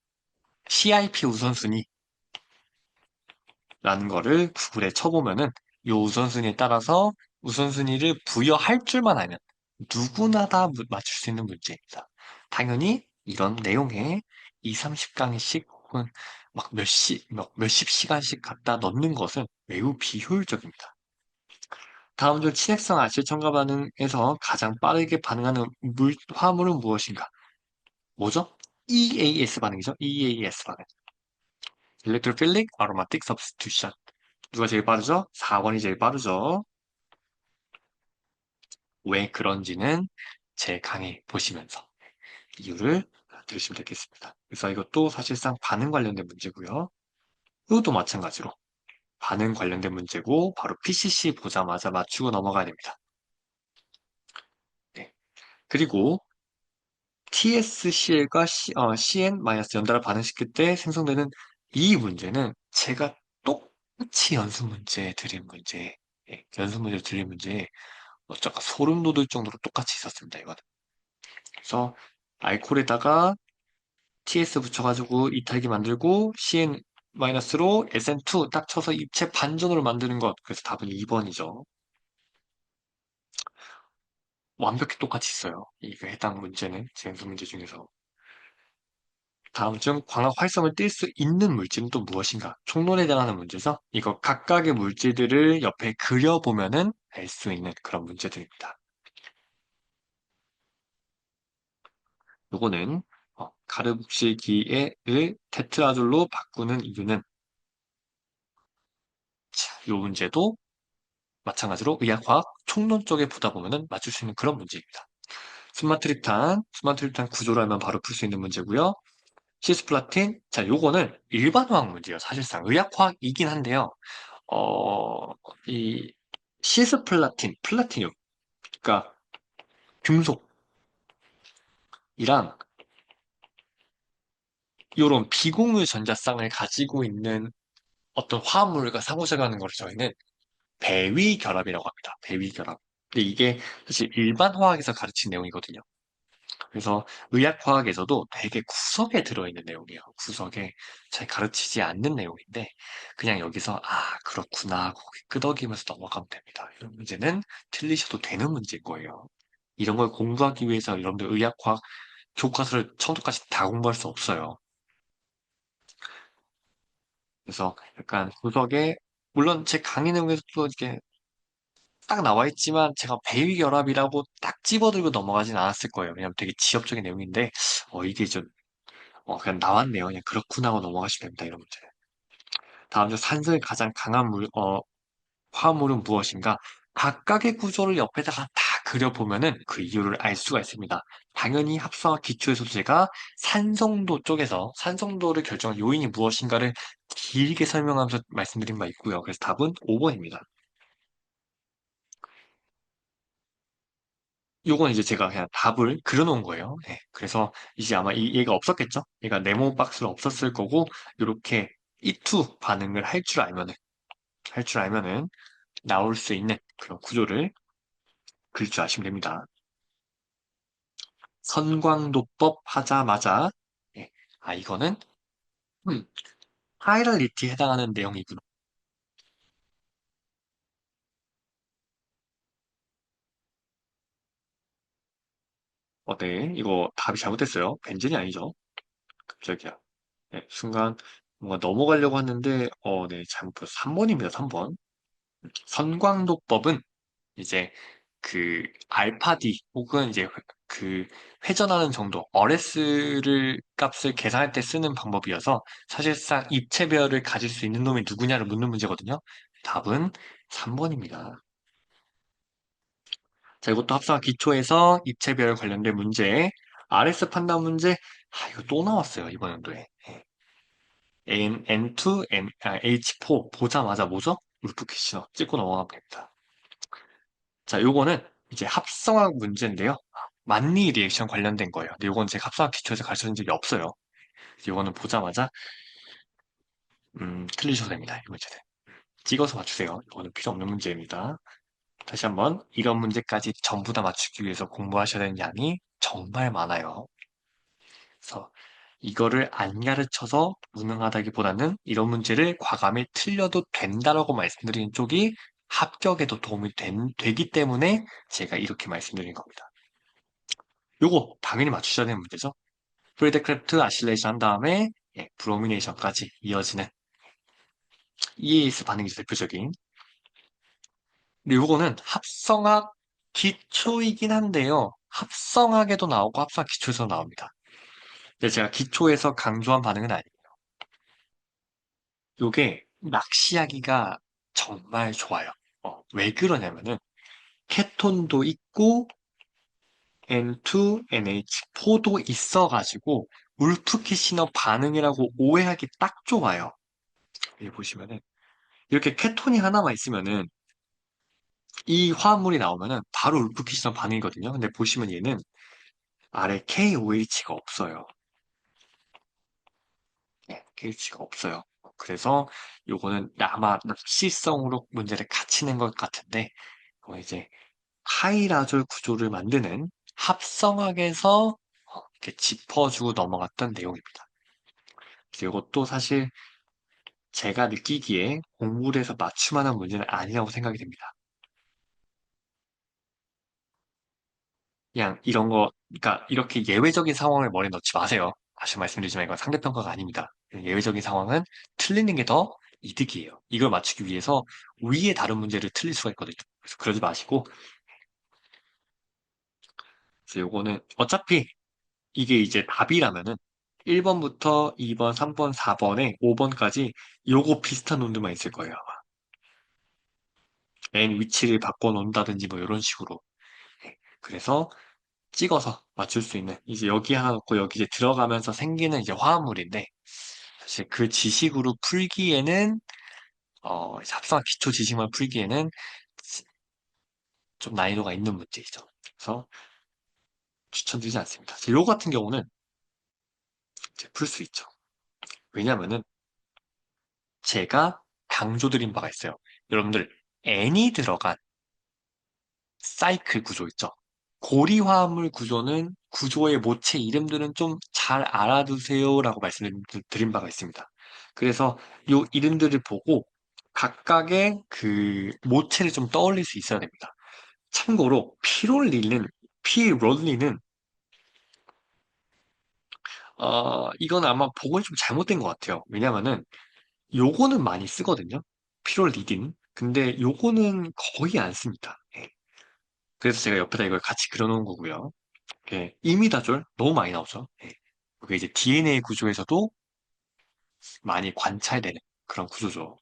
CIP 우선순위 라는 거를 구글에 쳐보면은 이 우선순위에 따라서 우선순위를 부여할 줄만 알면 누구나 다 맞출 수 있는 문제입니다. 당연히 이런 내용에 2, 30강씩 혹은 막 몇십 시간씩 갖다 넣는 것은 매우 비효율적입니다. 다음 중 친핵성 아실 첨가 반응에서 가장 빠르게 반응하는 화물은 무엇인가? 뭐죠? EAS 반응이죠. EAS 반응. Electrophilic Aromatic Substitution. 누가 제일 빠르죠? 4번이 제일 빠르죠. 왜 그런지는 제 강의 보시면서 이유를 들으시면 되겠습니다. 그래서 이것도 사실상 반응 관련된 문제고요. 이것도 마찬가지로 반응 관련된 문제고 바로 PCC 보자마자 맞추고 넘어가야 됩니다. 네. 그리고 TSCL과 CN-연달아 반응시킬 때 생성되는 이 문제는 제가 똑같이 연습 문제 드린 문제, 연습 문제 드린 문제 잠깐 소름 돋을 정도로 똑같이 있었습니다, 이거는. 그래서 알코올에다가 TS 붙여가지고 이탈기 만들고 CN-로 SN2 딱 쳐서 입체 반전으로 만드는 것. 그래서 답은 2번이죠. 완벽히 똑같이 있어요. 이거 해당 문제는 제 연습 문제 중에서. 다음 중 광학 활성을 띨 수 있는 물질은 또 무엇인가? 총론에 대한 문제죠. 이거 각각의 물질들을 옆에 그려보면은 알 수 있는 그런 문제들입니다. 요거는 가르복실기를 테트라졸로 바꾸는 이유는 요 문제도 마찬가지로 의학과학 총론 쪽에 보다 보면은 맞출 수 있는 그런 문제입니다. 스마트립탄 구조를 알면 바로 풀 수 있는 문제고요. 시스플라틴, 자, 요거는 일반화학 문제예요. 사실상 의학화학이긴 한데요. 어, 이 플라티늄, 그러니까 금속이랑 이런 비공유 전자쌍을 가지고 있는 어떤 화합물과 상호작용하는 것을 저희는 배위 결합이라고 합니다. 배위 결합. 근데 이게 사실 일반 화학에서 가르친 내용이거든요. 그래서 의학화학에서도 되게 구석에 들어있는 내용이에요. 구석에 잘 가르치지 않는 내용인데 그냥 여기서 그렇구나 하고 끄덕이면서 넘어가면 됩니다. 이런 문제는 틀리셔도 되는 문제일 거예요. 이런 걸 공부하기 위해서 여러분들 의학과학 교과서를 처음부터까지 다 공부할 수 없어요. 그래서 약간 구석에 물론 제 강의 내용에서도 이렇게 딱 나와 있지만 제가 배위결합이라고 딱 집어들고 넘어가진 않았을 거예요. 왜냐면 되게 지엽적인 내용인데 이게 좀 그냥 나왔네요. 그냥 그렇구나 하고 넘어가시면 됩니다. 이런 문제. 다음 중 산소의 가장 강한 화합물은 무엇인가? 각각의 구조를 옆에다가 다 그려보면은 그 이유를 알 수가 있습니다. 당연히 합성학 기초에서도 제가 산성도 쪽에서 산성도를 결정한 요인이 무엇인가를 길게 설명하면서 말씀드린 바 있고요. 그래서 답은 5번입니다. 요건 이제 제가 그냥 답을 그려놓은 거예요. 네, 그래서 이제 아마 얘가 없었겠죠? 얘가 네모 박스로 없었을 거고, 이렇게 이투 반응을 할 줄 알면은 나올 수 있는 그런 구조를 그릴 줄 아시면 됩니다. 선광도법 하자마자, 예, 이거는, 음, 하이랄리티에 해당하는 내용이구나. 네, 이거 답이 잘못됐어요. 벤젠이 아니죠. 갑자기야. 네, 순간 뭔가 넘어가려고 하는데, 네, 잘못 봤어. 3번입니다, 3번. 선광도법은 이제 그 알파 D 혹은 이제 그 회전하는 정도 RS를 값을 계산할 때 쓰는 방법이어서 사실상 입체별을 가질 수 있는 놈이 누구냐를 묻는 문제거든요. 답은 3번입니다. 자, 이것도 합성학 기초에서 입체별 관련된 문제, RS 판단 문제, 이거 또 나왔어요, 이번 연도에. N2, H4 보자마자 뭐죠? 울프 퀴즈너 찍고 넘어가면 됩니다. 자, 요거는 이제 합성학 문제인데요. 만리 리액션 관련된 거예요. 근데 요건 제가 합성학 기초에서 가르쳐준 적이 없어요. 요거는 보자마자 틀리셔도 됩니다. 이 문제는. 찍어서 맞추세요. 이거는 필요 없는 문제입니다. 다시 한번 이런 문제까지 전부 다 맞추기 위해서 공부하셔야 되는 양이 정말 많아요. 그래서 이거를 안 가르쳐서 무능하다기보다는 이런 문제를 과감히 틀려도 된다라고 말씀드리는 쪽이 합격에도 도움이 되기 때문에 제가 이렇게 말씀드린 겁니다. 요거 당연히 맞추셔야 되는 문제죠. 프리드크래프트 아실레이션 한 다음에 브로미네이션까지 이어지는 EAS 반응이죠, 대표적인. 근데 요거는 합성학 기초이긴 한데요. 합성학에도 나오고 합성학 기초에서 나옵니다. 근데 제가 기초에서 강조한 반응은 아니에요. 요게 낚시하기가 정말 좋아요. 왜 그러냐면은 케톤도 있고 N2, NH4도 있어가지고 울프키시너 반응이라고 오해하기 딱 좋아요. 여기 보시면은 이렇게 케톤이 하나만 있으면은 이 화합물이 나오면은 바로 울프키시너 반응이거든요. 근데 보시면 얘는 아래 KOH가 없어요. 네, KOH가 없어요. 그래서 요거는 아마 납시성으로 문제를 같이 낸 것 같은데 이제 하이라졸 구조를 만드는 합성학에서 이렇게 짚어주고 넘어갔던 내용입니다. 그래서 이것도 사실 제가 느끼기에 공부를 해서 맞춤하는 문제는 아니라고 생각이 됩니다. 그냥 이런 거, 그러니까 이렇게 예외적인 상황을 머리에 넣지 마세요. 다시 말씀드리지만 이건 상대평가가 아닙니다. 예외적인 상황은 틀리는 게 더 이득이에요. 이걸 맞추기 위해서 위에 다른 문제를 틀릴 수가 있거든요. 그래서 그러지 마시고, 그래서 요거는 어차피 이게 이제 답이라면은 1번부터 2번, 3번, 4번에 5번까지 요거 비슷한 논두만 있을 거예요, 아마. n 위치를 바꿔놓는다든지 뭐 이런 식으로. 네. 그래서 찍어서 맞출 수 있는 이제 여기 하나 넣고 여기 이제 들어가면서 생기는 이제 화합물인데 사실 그 지식으로 풀기에는 이제 합성한 기초 지식만 풀기에는 좀 난이도가 있는 문제이죠. 그래서 추천드리지 않습니다. 요 같은 경우는 이제 풀 수 있죠. 왜냐면은 제가 강조드린 바가 있어요. 여러분들 n이 들어간 사이클 구조 있죠. 고리화합물 구조는 구조의 모체 이름들은 좀 잘 알아두세요라고 말씀드린 바가 있습니다. 그래서 이 이름들을 보고 각각의 그 모체를 좀 떠올릴 수 있어야 됩니다. 참고로 피롤린은 P 롤리는 이건 아마 복원이 좀 잘못된 것 같아요. 왜냐면은 요거는 많이 쓰거든요. 피롤 리딘. 근데 요거는 거의 안 씁니다. 예. 그래서 제가 옆에다 이걸 같이 그려놓은 거고요. 예. 이미다졸 너무 많이 나오죠. 예. 그게 이제 DNA 구조에서도 많이 관찰되는 그런 구조죠.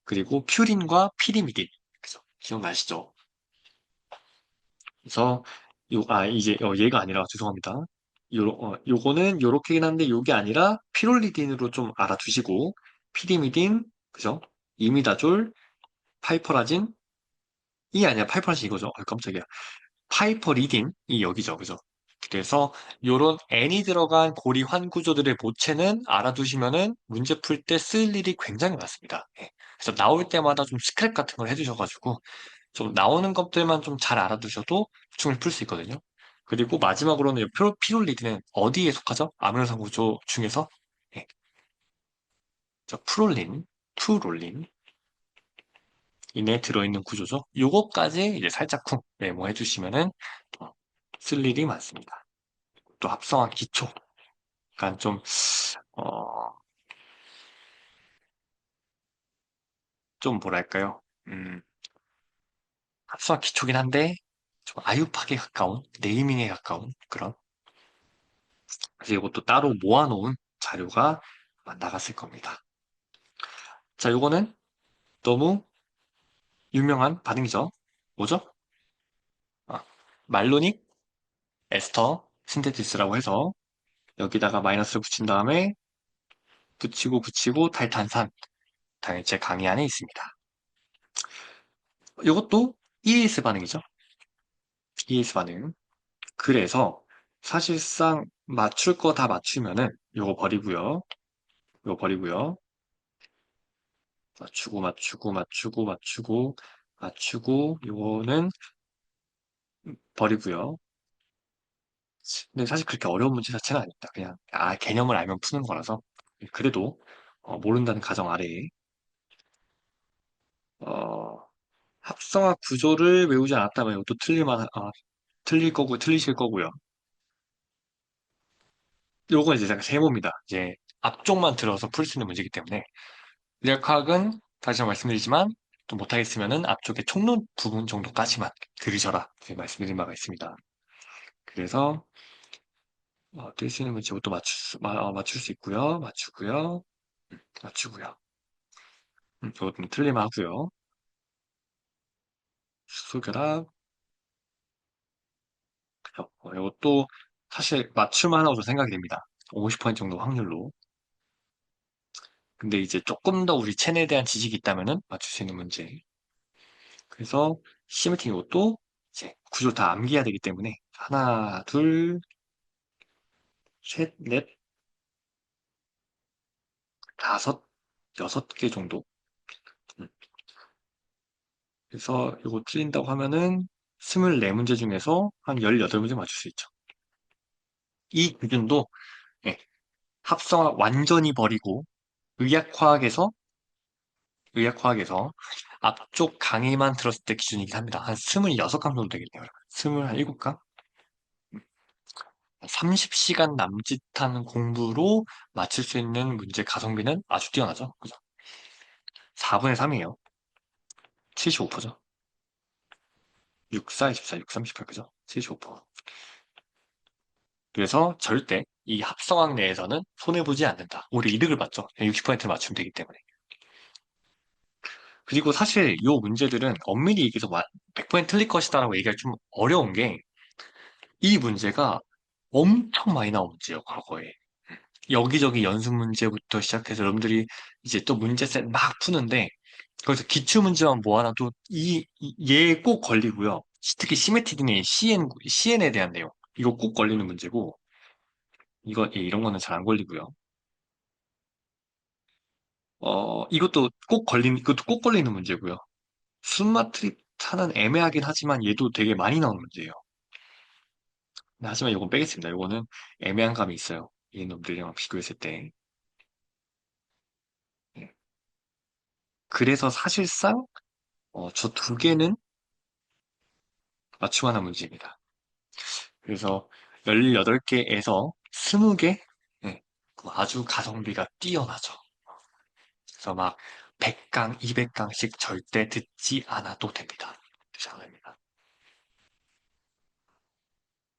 그리고 퓨린과 피리미딘. 그죠? 기억나시죠? 그래서 이제 얘가 아니라 죄송합니다. 요거는 요렇게긴 한데 요게 아니라 피롤리딘으로 좀 알아두시고 피리미딘, 그죠? 이미다졸, 파이퍼라진, 이 아니라 파이퍼라진 이거죠. 깜짝이야. 파이퍼리딘이 여기죠. 그죠? 그래서 요런 N이 들어간 고리 환 구조들의 모체는 알아두시면은 문제 풀 때 쓸 일이 굉장히 많습니다. 예. 그래서 나올 때마다 좀 스크랩 같은 걸 해두셔가지고 좀 나오는 것들만 좀 잘 알아두셔도 충분히 풀 수 있거든요. 그리고 마지막으로는 이 피롤리드는 어디에 속하죠? 아미노산 구조 중에서 예, 저 프롤린, 푸롤린 이내 들어있는 구조죠. 요거까지 이제 살짝 쿵 메모해 주시면은 어, 쓸 일이 많습니다. 또 합성한 기초, 약간 어, 좀 뭐랄까요? 합성한 기초긴 한데 좀 아유팍에 가까운 네이밍에 가까운 그런 그래서 이것도 따로 모아놓은 자료가 나갔을 겁니다. 자, 요거는 너무 유명한 반응이죠. 뭐죠? 아, 말로닉 에스터 신테티스라고 해서 여기다가 마이너스를 붙인 다음에 붙이고 달탄산 당연히 제 강의 안에 있습니다. 이것도 EAS 반응이죠. EAS 반응. 그래서 사실상 맞출 거 다 맞추면은 요거 버리고요. 요거 버리고요. 맞추고 요거는 버리고요. 근데 사실 그렇게 어려운 문제 자체는 아닙니다. 그냥 개념을 알면 푸는 거라서 그래도 모른다는 가정 아래에 어, 합성화 구조를 외우지 않았다면 이것도 틀릴 거고 틀리실 거고요. 요건 이제 제가 세모입니다. 이제 앞쪽만 들어서 풀 수 있는 문제이기 때문에 리얼학은 다시 한번 말씀드리지만 또 못하겠으면은 앞쪽에 총론 부분 정도까지만 들으셔라 이렇게 말씀드린 바가 있습니다. 그래서 뜰 수 있는 문제 이것도 맞출 수 있고요. 맞추고요. 이것도 틀리면 하고요. 수소결합 이것도 사실 맞출만 하고 저 생각이 됩니다. 50% 정도 확률로. 근데 이제 조금 더 우리 체내에 대한 지식이 있다면은 맞출 수 있는 문제. 그래서 시메팅 이것도 이제 구조 다 암기해야 되기 때문에 하나, 둘, 셋, 넷, 다섯, 여섯 개 정도. 음, 그래서 이거 틀린다고 하면은 24문제 중에서 한 18문제 맞출 수 있죠. 이 기준도 예, 합성화 완전히 버리고 의학화학에서 의학화학에서 앞쪽 강의만 들었을 때 기준이긴 합니다. 한 26강 정도 되겠네요. 27강? 30시간 남짓한 공부로 맞출 수 있는 문제 가성비는 아주 뛰어나죠. 그죠? 4분의 3이에요. 75%죠. 6, 4, 24, 6, 38, 그죠? 75%. 그래서 절대 이 합성학 내에서는 손해보지 않는다. 오히려 이득을 받죠. 60%를 맞추면 되기 때문에. 그리고 사실 이 문제들은 엄밀히 얘기해서 100% 틀릴 것이다라고 얘기할 좀 어려운 게 이 문제가 엄청 많이 나온 문제예요, 과거에. 여기저기 연습 문제부터 시작해서 여러분들이 이제 또 문제셋 막 푸는데 거기서 기출 문제만 모아놔도 얘 꼭 걸리고요. 특히 시메티딘의 CN에 대한 내용. 이거 꼭 걸리는 문제고, 이런 거는 잘 안 걸리고요. 이것도 꼭 걸리는 문제고요. 순마트립타는 애매하긴 하지만 얘도 되게 많이 나오는 문제예요. 하지만 이건 빼겠습니다. 이거는 애매한 감이 있어요. 이 놈들이랑 비교했을 때. 예. 그래서 사실상 저 두 개는 맞춤 하나 문제입니다. 그래서 18개에서 20개? 네, 그 아주 가성비가 뛰어나죠. 그래서 막 100강, 200강씩 절대 듣지 않아도 됩니다. 듣지 않아도 됩니다.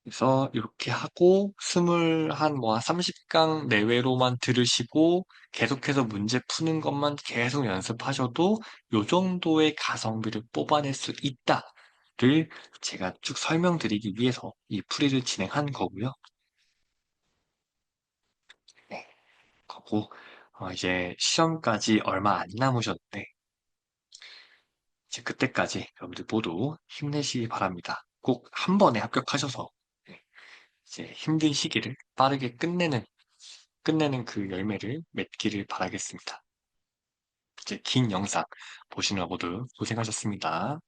그래서 이렇게 하고 스물 한 뭐 한 30강 내외로만 들으시고 계속해서 문제 푸는 것만 계속 연습하셔도 요 정도의 가성비를 뽑아낼 수 있다를 제가 쭉 설명드리기 위해서 이 풀이를 진행한 거고요. 네. 그리고 이제 시험까지 얼마 안 남으셨는데 이제 그때까지 여러분들 모두 힘내시기 바랍니다. 꼭 한 번에 합격하셔서 네, 이제 힘든 시기를 빠르게 끝내는 그 열매를 맺기를 바라겠습니다. 이제 긴 영상 보시느라 모두 고생하셨습니다.